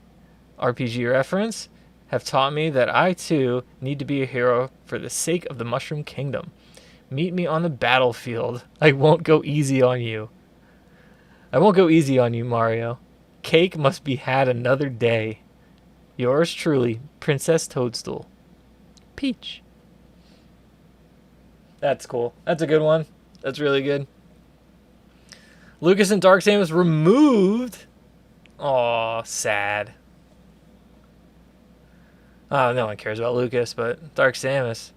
RPG reference, have taught me that I too need to be a hero for the sake of the Mushroom Kingdom. Meet me on the battlefield. I won't go easy on you. I won't go easy on you, Mario. Cake must be had another day. Yours truly, Princess Toadstool. Peach. That's cool. That's a good one. That's really good. Lucas and Dark Samus removed. Aw, sad. Oh, no one cares about Lucas, but Dark Samus.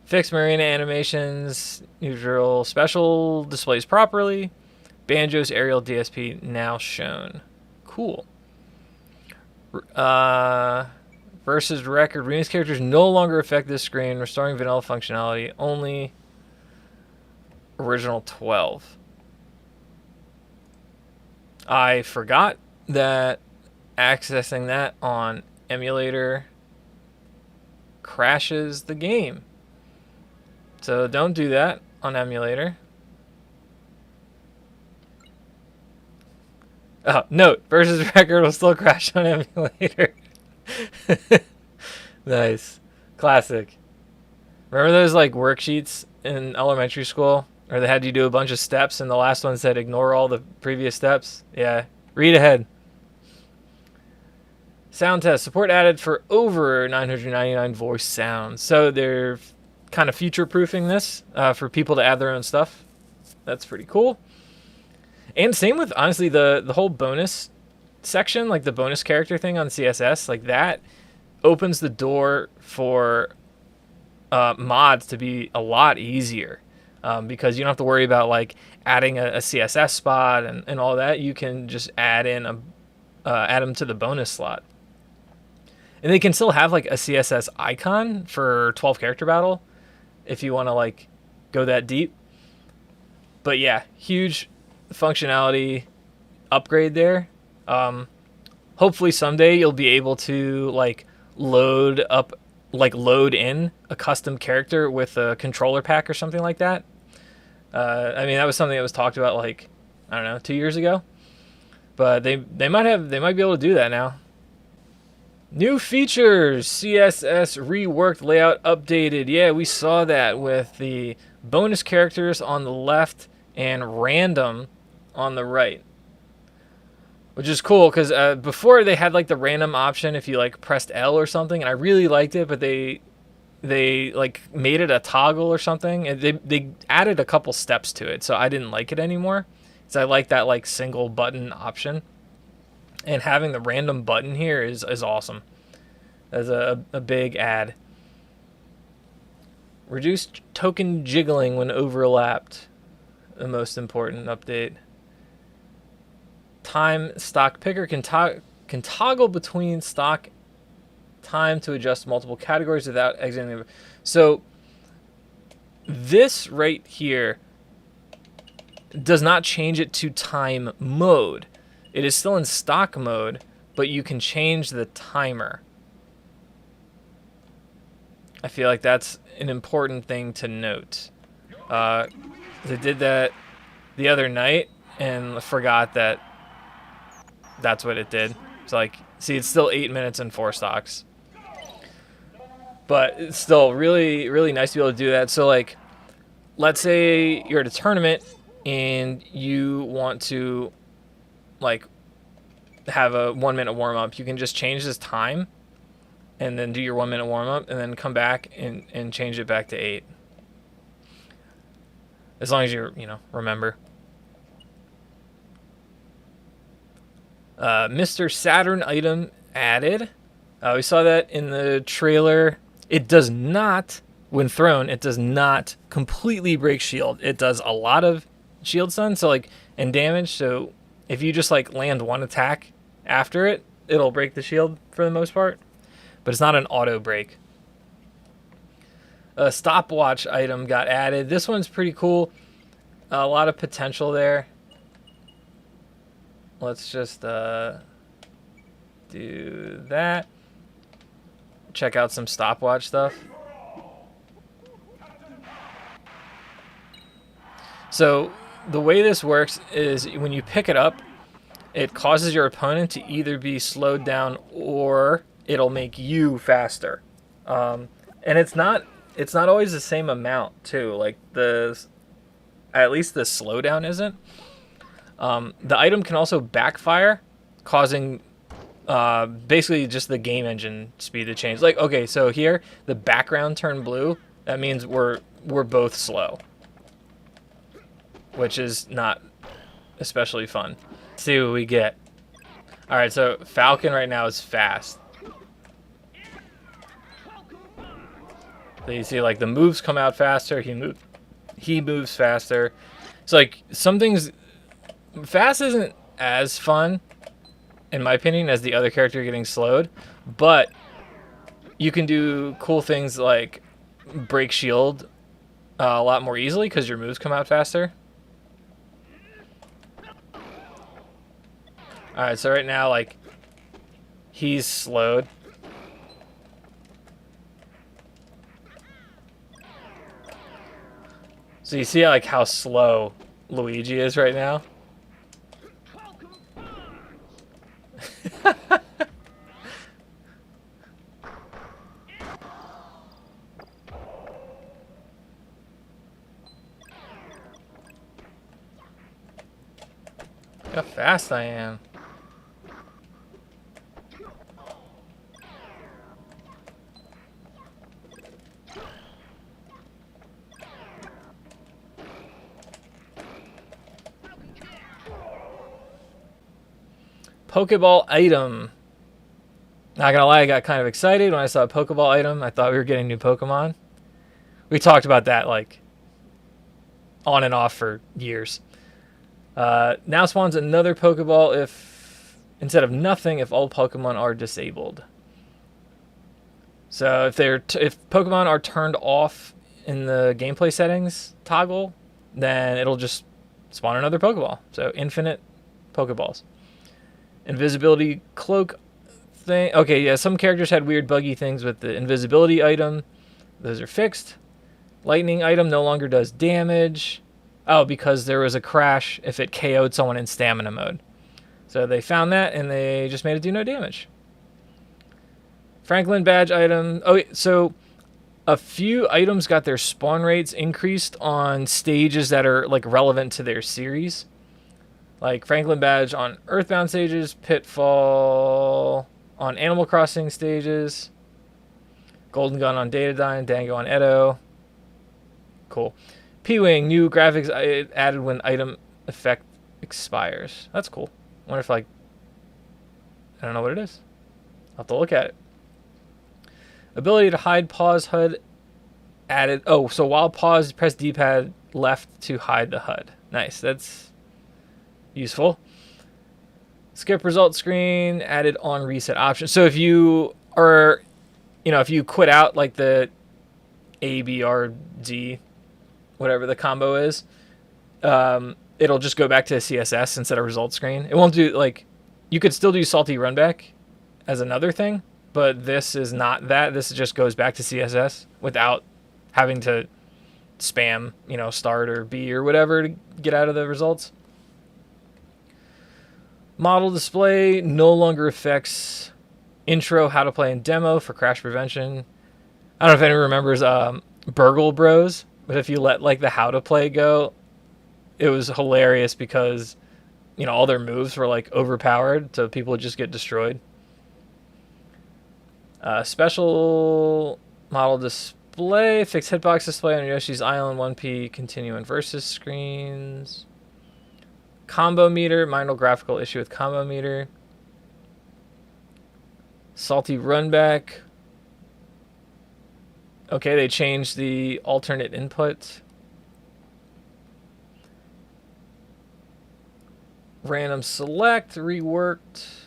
Fix marina animations. Neutral special displays properly. Banjo's aerial DSP now shown. Cool. Versus record. Remix characters no longer affect this screen. Restoring vanilla functionality. Only original 12. I forgot that accessing that on emulator crashes the game. So don't do that on emulator. Oh, note, versus record will still crash on emulator. Nice. Classic. Remember those like worksheets in elementary school? Or they had you do a bunch of steps and the last one said ignore all the previous steps? Yeah. Read ahead. Sound test. Support added for over 999 voice sounds. So they're kind of future-proofing this for people to add their own stuff. That's pretty cool. And same with, honestly, the whole bonus section, like the bonus character thing on CSS, like that opens the door for mods to be a lot easier. Because you don't have to worry about like adding a CSS spot and all that. You can just add in add them to the bonus slot, and they can still have like a CSS icon for 12 character battle if you want to like go that deep. But yeah, huge functionality upgrade there. Hopefully someday you'll be able to like load in a custom character with a controller pack or something like that. I mean, that was something that was talked about like, I don't know, 2 years ago. But they might be able to do that now. New features, CSS reworked, layout updated. Yeah, we saw that with the bonus characters on the left and random on the right. Which is cool because before they had like the random option if you like pressed L or something, and I really liked it, but they like made it a toggle or something, and they added a couple steps to it, so I didn't like it anymore. So I like that like single button option, and having the random button here is awesome. That's a big add. Reduced token jiggling when overlapped, the most important update. Time stock picker can toggle between stock time to adjust multiple categories without exiting the... So this right here does not change it to time mode. It is still in stock mode, but you can change the timer. I feel like that's an important thing to note. They did that the other night and forgot that that's what it did. It's like, see, it's still 8 minutes and 4 stocks. But it's still really, really nice to be able to do that. So, like, let's say you're at a tournament and you want to, like, have a 1 minute warm-up. You can just change this time and then do your 1 minute warm-up and then come back and change it back to 8. as long as you remember. Mr. Saturn item added. We saw that in the trailer. It does not, when thrown, it does not completely break shield. It does a lot of shield stun, so like, and damage. So if you just like land one attack after it, it'll break the shield for the most part. But it's not an auto break. A stopwatch item got added. This one's pretty cool. A lot of potential there. Let's just do that. Check out some stopwatch stuff. So the way this works is when you pick it up, it causes your opponent to either be slowed down or it'll make you faster. And it's not always the same amount too. Like at least the slowdown isn't. The item can also backfire, causing basically just the game engine speed to change. Like, okay, so here the background turned blue. That means we're both slow, which is not especially fun. Let's see what we get. All right, so Falcon right now is fast. So you see, like, the moves come out faster. He moves faster. It's like some things. Fast isn't as fun, in my opinion, as the other character getting slowed, but you can do cool things like break shield a lot more easily because your moves come out faster. Alright, so right now, like, he's slowed. So you see, like, how slow Luigi is right now? Look how fast I am. Pokeball item. Not gonna lie, I got kind of excited when I saw a Pokeball item. I thought we were getting new Pokemon. We talked about that like on and off for years. Now spawns another Pokeball if instead of nothing if all Pokemon are disabled. So if Pokemon are turned off in the gameplay settings toggle, then it'll just spawn another Pokeball. So infinite Pokeballs. Invisibility cloak thing. Okay, yeah, some characters had weird buggy things with the invisibility item. Those are fixed. Lightning item no longer does damage. Oh, because there was a crash if it KO'd someone in stamina mode. So they found that and they just made it do no damage. Franklin badge item. Oh, so a few items got their spawn rates increased on stages that are like relevant to their series. Like Franklin badge on Earthbound stages, Pitfall on Animal Crossing stages, Golden Gun on Datadine, Dango on Edo. Cool. P-Wing, new graphics added when item effect expires. That's cool. Wonder if, like, I don't know what it is. I'll have to look at it. Ability to hide pause HUD added. Oh, so while paused, press D-pad left to hide the HUD. Nice. That's useful. Skip result screen added on reset option. So if you are, if you quit out like the A, B, R, D, whatever the combo is, it'll just go back to CSS instead of result screen. It won't do, like, you could still do salty runback as another thing, but this is not that. This just goes back to CSS without having to spam, start or B or whatever to get out of the results. Model display no longer affects intro, how to play, and demo for crash prevention. I don't know if anyone remembers Burgle Bros, but if you let like the how to play go, it was hilarious because all their moves were like overpowered, so people would just get destroyed. Special model display display. Fix hitbox display on Yoshi's Island 1P continue and versus screens. Combo meter. Minor graphical issue with combo meter. Salty runback. Okay, they changed the alternate input. Random select reworked.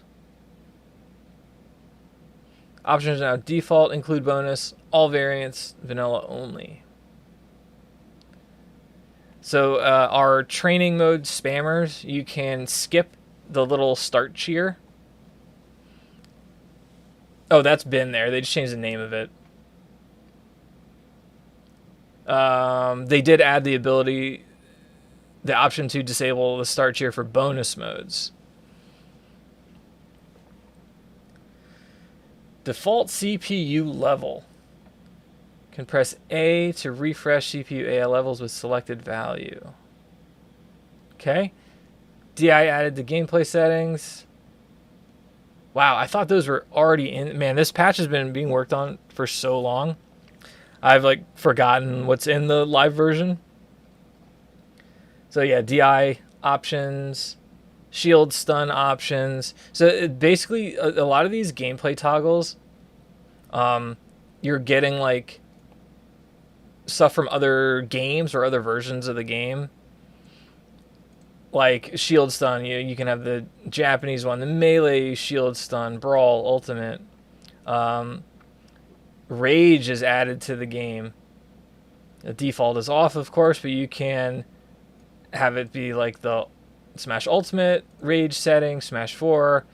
Options now default, include bonus, all variants, vanilla only. So our training mode spammers, you can skip the little start cheer. Oh, that's been there. They just changed the name of it. They did add the ability, the option to disable the start cheer for bonus modes. Default CPU level. Can press A to refresh CPU AI levels with selected value. Okay. DI added to gameplay settings. Wow, I thought those were already in. Man, this patch has been being worked on for so long. I've like forgotten what's in the live version. So yeah, DI options, shield stun options. So basically a lot of these gameplay toggles, you're getting like stuff from other games or other versions of the game. Like shield stun, you can have the Japanese one, the melee shield stun, brawl, ultimate. Rage is added to the game. The default is off, of course, but you can have it be like the Smash Ultimate Rage setting, Smash 4,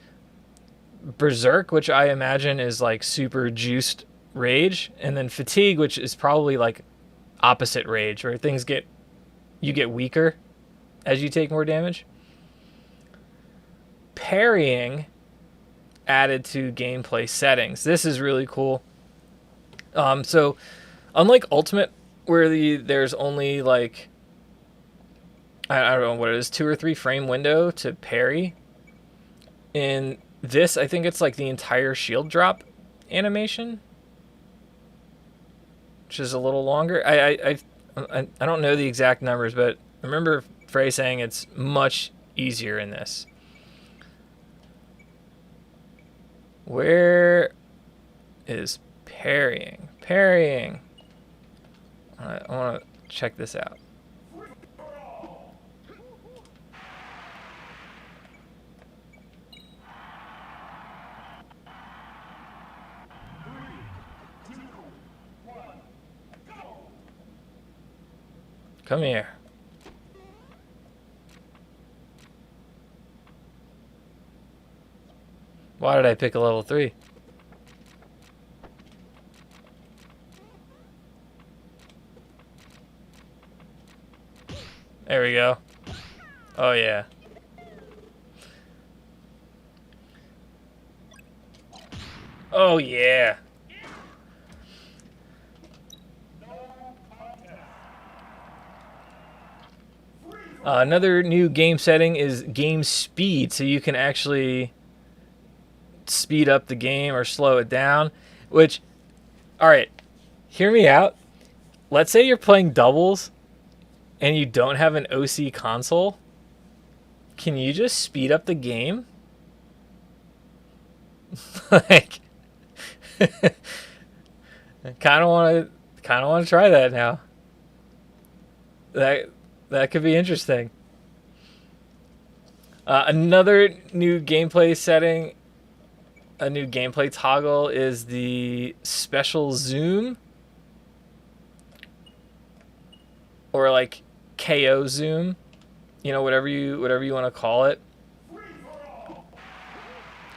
Berserk, which I imagine is like super juiced Rage, and then Fatigue, which is probably like opposite Rage, where you get weaker as you take more damage. Parrying added to gameplay settings. This is really cool. So unlike Ultimate, where there's only like, I don't know what it is, 2 or 3 frame window to parry. In this, I think it's like the entire shield drop animation, which is a little longer. I don't know the exact numbers, but I remember Frey saying it's much easier in this. Where is parrying? Parrying. I want to check this out. Come here. Why did I pick a level 3? There we go. Oh yeah. Oh yeah. Another new game setting is game speed, so you can actually speed up the game or slow it down. Which, alright, hear me out. Let's say you're playing doubles and you don't have an OC console. Can you just speed up the game? Like, kind of want to try that now. That could be interesting. Another new gameplay setting, a new gameplay toggle, is the special zoom, or like KO zoom, you know, whatever you want to call it.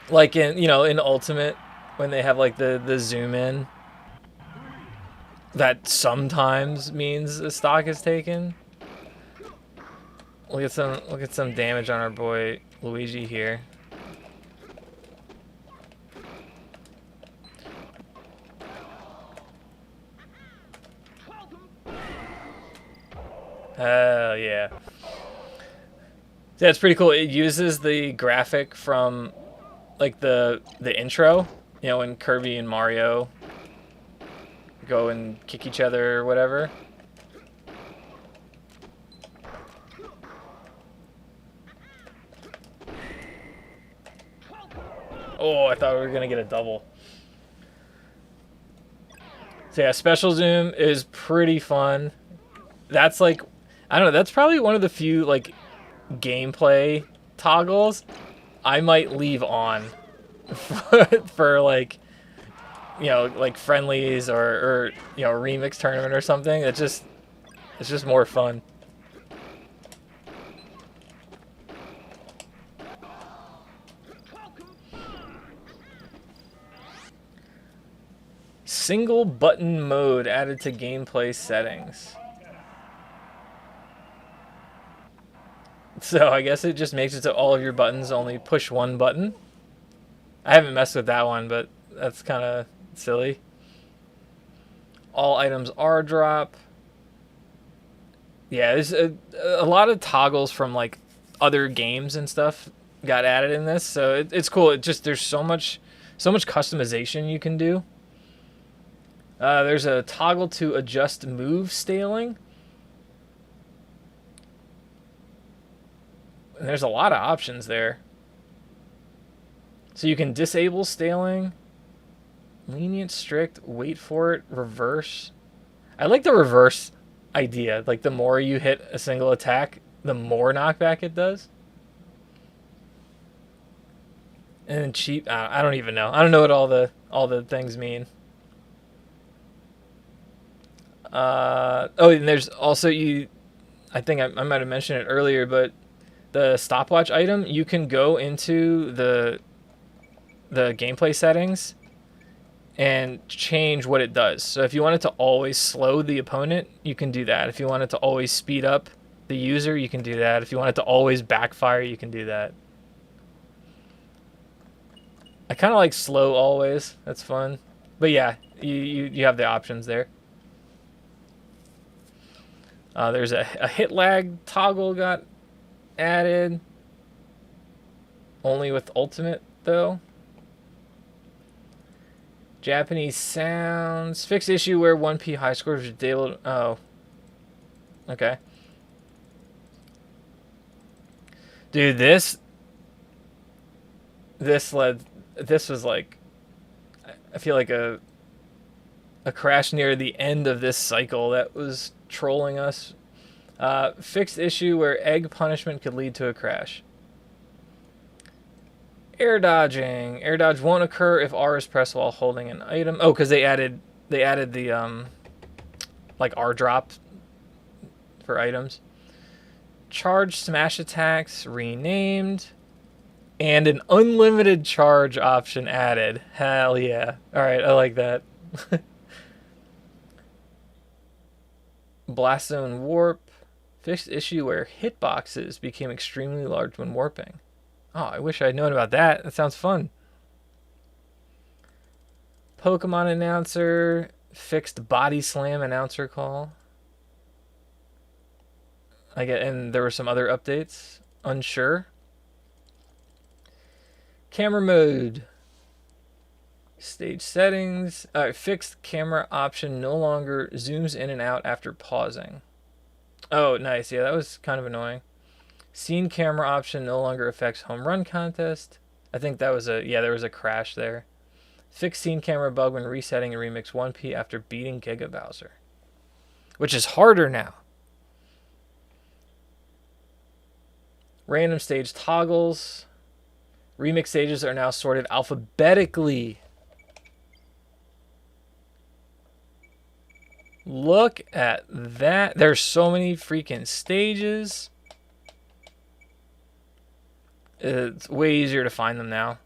Like in Ultimate, when they have like the zoom in, that sometimes means a stock is taken. Look at some damage on our boy Luigi here. Hell yeah. Yeah, it's pretty cool. It uses the graphic from like the intro, you know, when Kirby and Mario go and kick each other or whatever. Oh, I thought we were going to get a double. So yeah, special zoom is pretty fun. That's like, I don't know, that's probably one of the few like gameplay toggles I might leave on for like, you know, like friendlies or you know, remix tournament or something. It's just more fun. Single button mode added to gameplay settings. So I guess it just makes it so all of your buttons only push one button. I haven't messed with that one, but that's kind of silly. All items are drop. Yeah, there's a lot of toggles from like other games and stuff got added in this, so it's cool. It just there's so much customization you can do. There's a toggle to adjust move scaling. And there's a lot of options there. So you can disable scaling, lenient, strict, wait for it, reverse. I like the reverse idea. Like the more you hit a single attack, the more knockback it does. And then cheap, I don't even know. I don't know what all the things mean. Oh, and there's also I think I might have mentioned it earlier, but the stopwatch item, you can go into the gameplay settings and change what it does. So if you want it to always slow the opponent, you can do that. If you want it to always speed up the user, you can do that. If you want it to always backfire, you can do that. I kind of like slow always. That's fun. But yeah, you have the options there. There's a hit lag toggle got added. Only with ultimate, though. Japanese sounds. Fixed issue where 1P high scores are able to... Oh. Okay. Dude, this was like... I feel like a crash near the end of this cycle that was trolling us. Fixed issue where egg punishment could lead to a crash. Air dodging. Air dodge won't occur if R is pressed while holding an item. Oh, because they added the like R drop for items. Charge smash attacks renamed. And an unlimited charge option added. Hell yeah. Alright, I like that. Blast zone warp. Fixed issue where hitboxes became extremely large when warping. Oh, I wish I had known about that. That sounds fun. Pokemon announcer. Fixed body slam announcer call. And there were some other updates. Unsure. Camera mode. Stage settings. Fixed camera option no longer zooms in and out after pausing. Oh, nice. Yeah, that was kind of annoying. Scene camera option no longer affects home run contest. I think that was there was a crash there. Fixed scene camera bug when resetting a Remix 1P after beating Giga Bowser. Which is harder now. Random stage toggles. Remix stages are now sorted alphabetically. Look at that. There's so many freaking stages. It's way easier to find them now.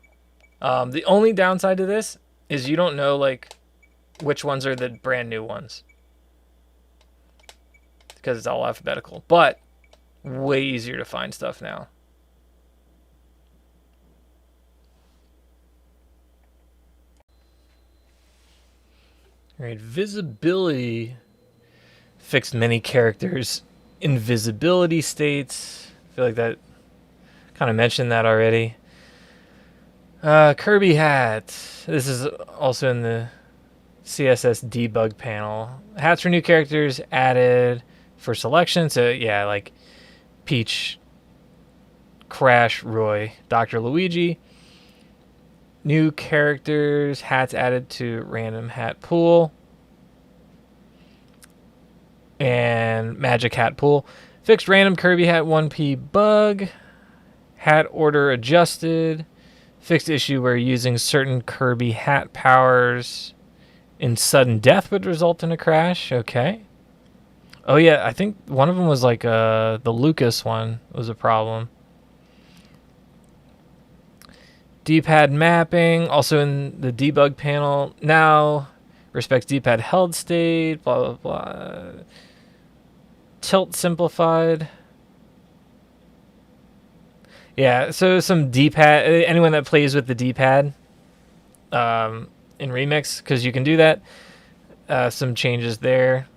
The only downside to this is you don't know like which ones are the brand new ones. Because it's all alphabetical. But way easier to find stuff now. Alright, visibility. Fixed many characters' invisibility states. I feel like that kind of mentioned that already. Kirby hat. This is also in the CSS debug panel. Hats for new characters added for selection. So yeah, like Peach, Crash, Roy, Dr. Luigi. New characters, hats added to random hat pool. And magic hat pool. Fixed random Kirby hat 1P bug. Hat order adjusted. Fixed issue where using certain Kirby hat powers in sudden death would result in a crash. Okay. Oh yeah, I think one of them was like the Lucas one was a problem. D-pad mapping, also in the debug panel. Now, respects D-pad held state, blah, blah, blah. Tilt simplified. Yeah, so some D-pad, anyone that plays with the D-pad in Remix, because you can do that. Some changes there.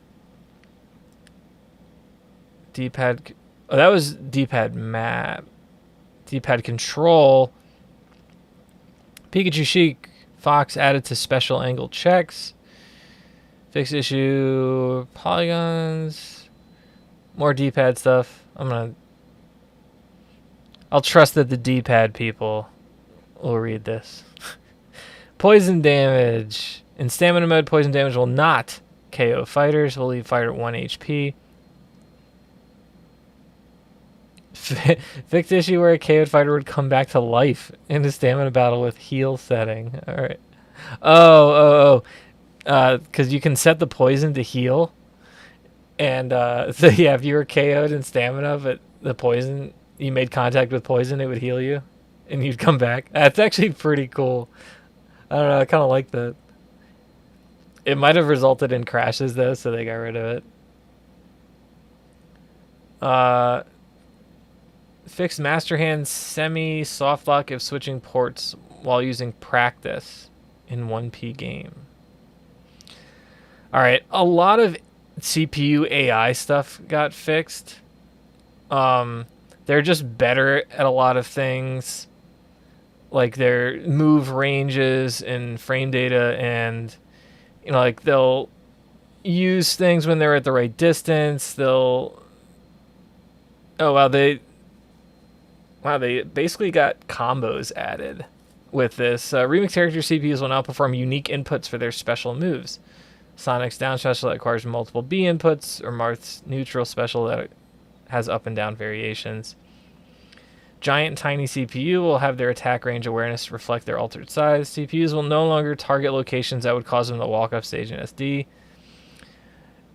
D-pad, oh, that was D-pad map. D-pad control. Pikachu Chic Fox added to special angle checks. Fix issue polygons. More D-pad stuff. I'll trust that the D-pad people will read this. Poison damage. In stamina mode, poison damage will not KO fighters. Will leave fighter at 1 HP. Fixed issue where a KO'd fighter would come back to life in a stamina battle with heal setting. All right. Because you can set the poison to heal. And so yeah, if you were KO'd in stamina, but the poison, you made contact with poison, it would heal you. And you'd come back. That's actually pretty cool. I don't know, I kind of like that. It might have resulted in crashes though, so they got rid of it. Fixed Master Hand semi-soft lock if switching ports while using practice in 1P game. Alright, a lot of CPU AI stuff got fixed. They're just better at a lot of things. Like their move ranges and frame data, and you know, like they'll use things when they're at the right distance. They'll they basically got combos added with this. Remix character CPUs will now perform unique inputs for their special moves. Sonic's down special that requires multiple B inputs, or Marth's neutral special that has up and down variations. Giant and tiny CPU will have their attack range awareness reflect their altered size. CPUs will no longer target locations that would cause them to walk off stage in SD.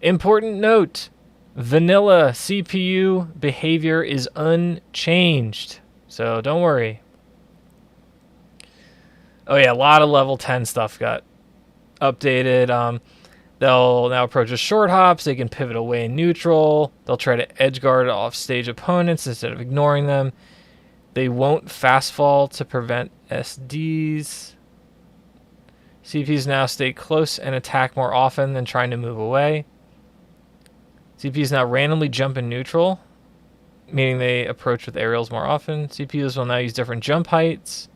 Important note, vanilla CPU behavior is unchanged, so don't worry. Oh yeah, a lot of level 10 stuff got updated. They'll now approach with short hops. They can pivot away in neutral. They'll try to edge guard off stage opponents instead of ignoring them. They won't fast fall to prevent SDs. CPUs now stay close and attack more often than trying to move away. CPUs now randomly jump in neutral, meaning they approach with aerials more often. CPUs will now use different jump heights.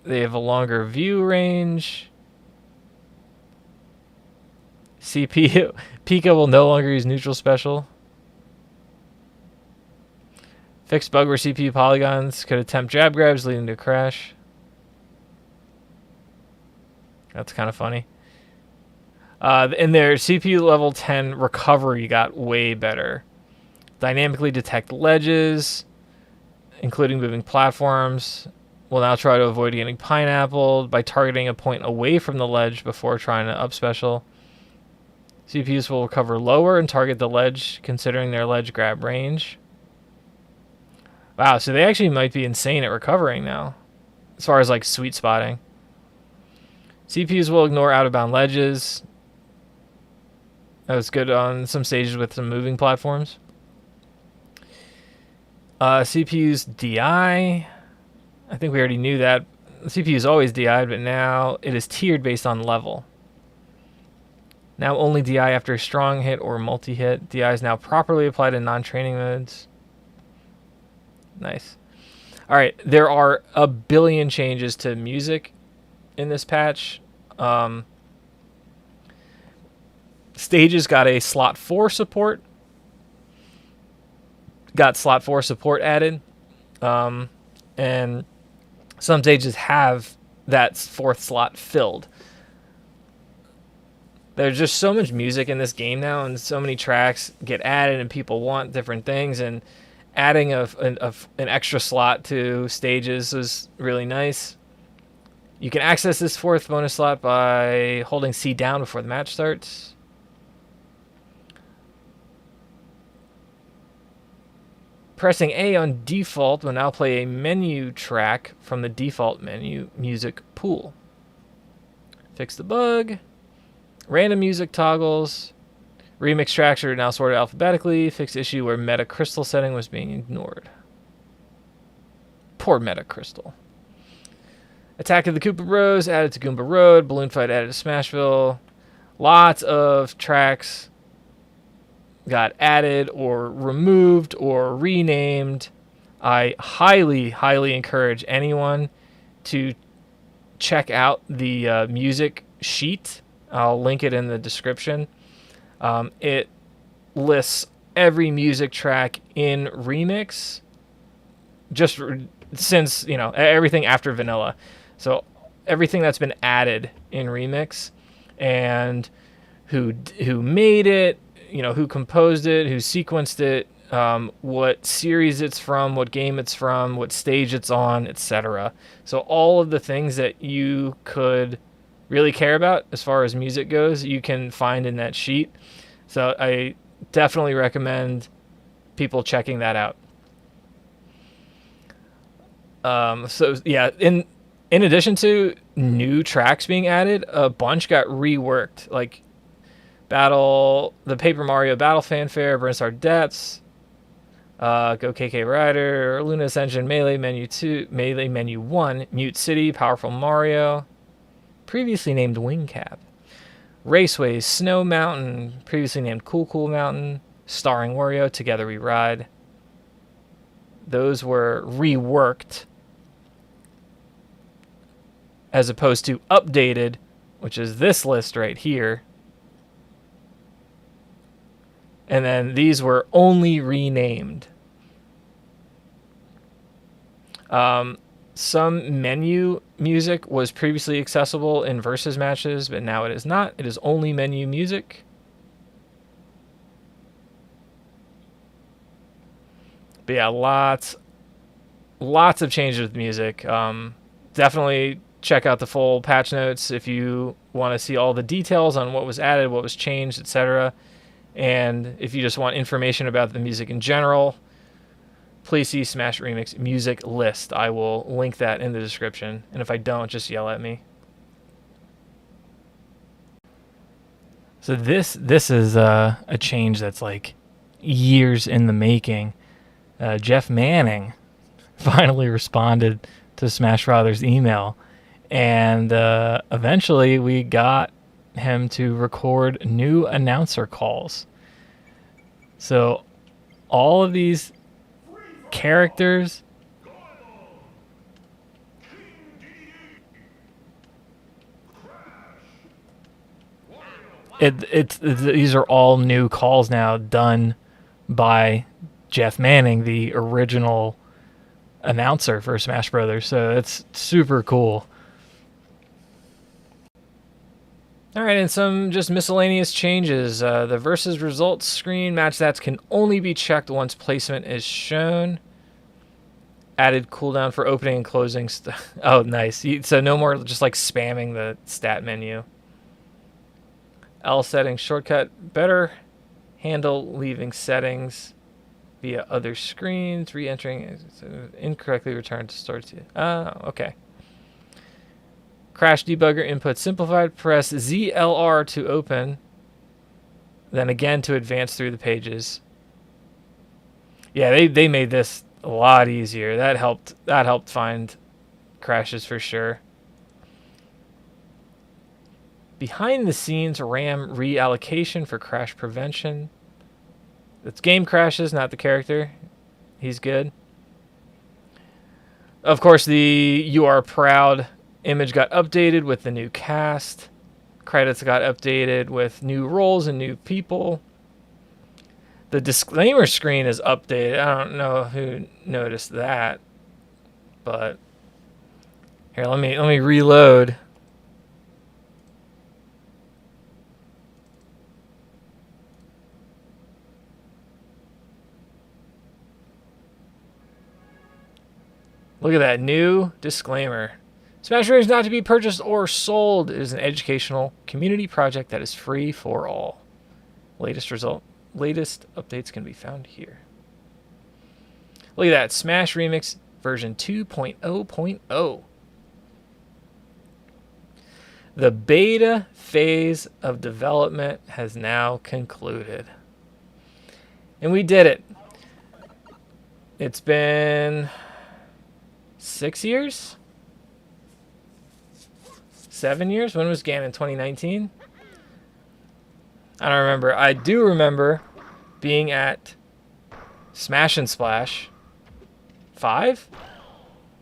They have a longer view range. CPU Pika will no longer use neutral special. Fixed bug where CPU polygons could attempt jab grabs, leading to a crash. That's kind of funny. And their CPU level 10 recovery got way better. Dynamically detect ledges, including moving platforms. Will now try to avoid getting pineappled by targeting a point away from the ledge before trying to up special. CPUs will recover lower and target the ledge, considering their ledge grab range. Wow, so they actually might be insane at recovering now, as far as like sweet spotting. CPUs will ignore out-of-bound ledges. That was good on some stages with some moving platforms. CPUs DI. I think we already knew that. The CPU is always DI'd, but now it is tiered based on level. Now only DI after a strong hit or multi-hit. DI is now properly applied in non-training modes. Nice. All right, there are a billion changes to music in this patch. Stages got a slot 4 support. Got slot 4 support added. And some stages have that 4th slot filled. There's just so much music in this game now, and so many tracks get added, and people want different things, and adding an extra slot to stages was really nice. You can access this 4th bonus slot by holding C down before the match starts. Pressing A on default will now play a menu track from the default menu music pool. Fix the bug. Random music toggles. Remix tracks are now sorted alphabetically. Fix issue where Meta Crystal setting was being ignored. Poor Meta Crystal. Attack of the Koopa Bros added to Goomba Road. Balloon Fight added to Smashville. Lots of tracks got added or removed or renamed. I highly, highly encourage anyone to check out the music sheet. I'll link it in the description. It lists every music track in Remix, just since, everything after vanilla. So everything that's been added in Remix, and who made it, who composed it, who sequenced it, what series it's from, what game it's from, what stage it's on, etc. So all of the things that you could really care about as far as music goes, you can find in that sheet. So I definitely recommend people checking that out. So yeah, in addition to new tracks being added, a bunch got reworked, like the Paper Mario Battle Fanfare, Brinstar Depths, Go KK Rider, Luna Ascension, Melee Menu 2, Melee Menu 1, Mute City, Powerful Mario, previously named Wing Cap, Raceways, Snow Mountain, previously named Cool Cool Mountain, Starring Wario, Together We Ride. Those were reworked as opposed to updated, which is this list right here. And then these were only renamed. Some menu music was previously accessible in versus matches, but now it is not. It is only menu music. But yeah, lots of changes with music. Definitely check out the full patch notes if you want to see all the details on what was added, what was changed, etc. And if you just want information about the music in general, please see Smash Remix music list. I will link that in the description. And if I don't, just yell at me. So this is a change that's like years in the making. Jeff Manning finally responded to Smash Brothers email, and eventually we got him to record new announcer calls. So all of these characters, these are all new calls now done by Jeff Manning, the original announcer for Smash Brothers. So it's super cool. All right, and some just miscellaneous changes. The versus results screen, match stats can only be checked once placement is shown. Added cooldown for opening and closing. Oh, nice. So no more just like spamming the stat menu. L settings shortcut. Better handle leaving settings via other screens. Re-entering incorrectly returned to start. Oh, okay. Crash debugger input simplified. Press ZLR to open, then again to advance through the pages. Yeah, they made this a lot easier. That helped find crashes for sure. Behind the scenes RAM reallocation for crash prevention. It's game crashes, not the character. He's good. Of course, the You Are Proud Image got updated with the new cast. Credits got updated with new roles and new people. The disclaimer screen is updated. I don't know who noticed that, but here, let me reload. Look at that new disclaimer. Smash Bros. Is not to be purchased or sold. It is an educational community project that is free for all. Latest updates can be found here. Look at that. Smash Remix version 2.0.0. The beta phase of development has now concluded. And we did it. It's been 6 years? 7 years? When was Ganon? 2019? I don't remember. I do remember being at Smash and Splash 5?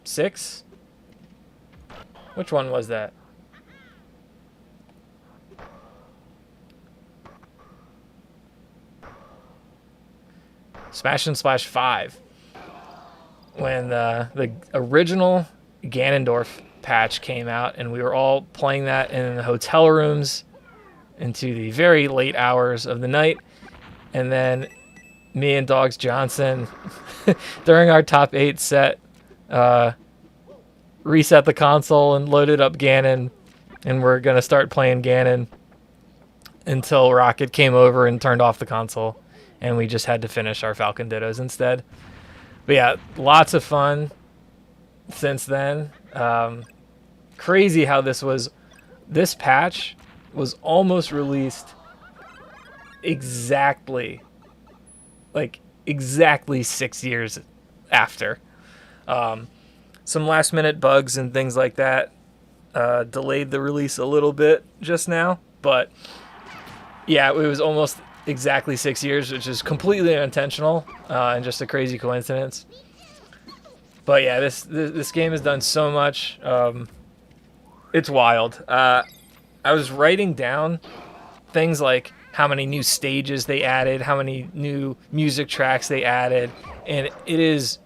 6? Which one was that? Smash and Splash 5. When the original Ganondorf patch came out, and we were all playing that in the hotel rooms into the very late hours of the night. And then me and Dogs Johnson, during our top 8 set, reset the console and loaded up Ganon, and we're going to start playing Ganon until Rocket came over and turned off the console, and we just had to finish our Falcon Dittos instead. But yeah, lots of fun since then. Crazy how this patch was almost released exactly 6 years after. Some last minute bugs and things like that delayed the release a little bit just now, but yeah, it was almost exactly 6 years, which is completely unintentional and just a crazy coincidence. But yeah, this game has done so much. It's wild. I was writing down things like how many new stages they added, how many new music tracks they added, and it is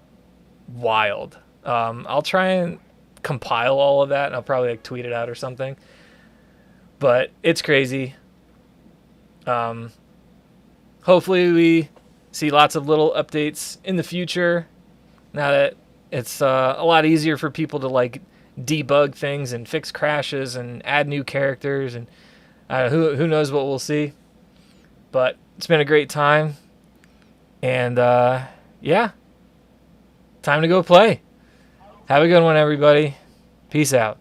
wild. I'll try and compile all of that, and I'll probably tweet it out or something. But it's crazy. Hopefully we see lots of little updates in the future, now that it's a lot easier for people to like debug things and fix crashes and add new characters, and who knows what we'll see. But it's been a great time, and yeah, time to go play. Have a good one, everybody. Peace out.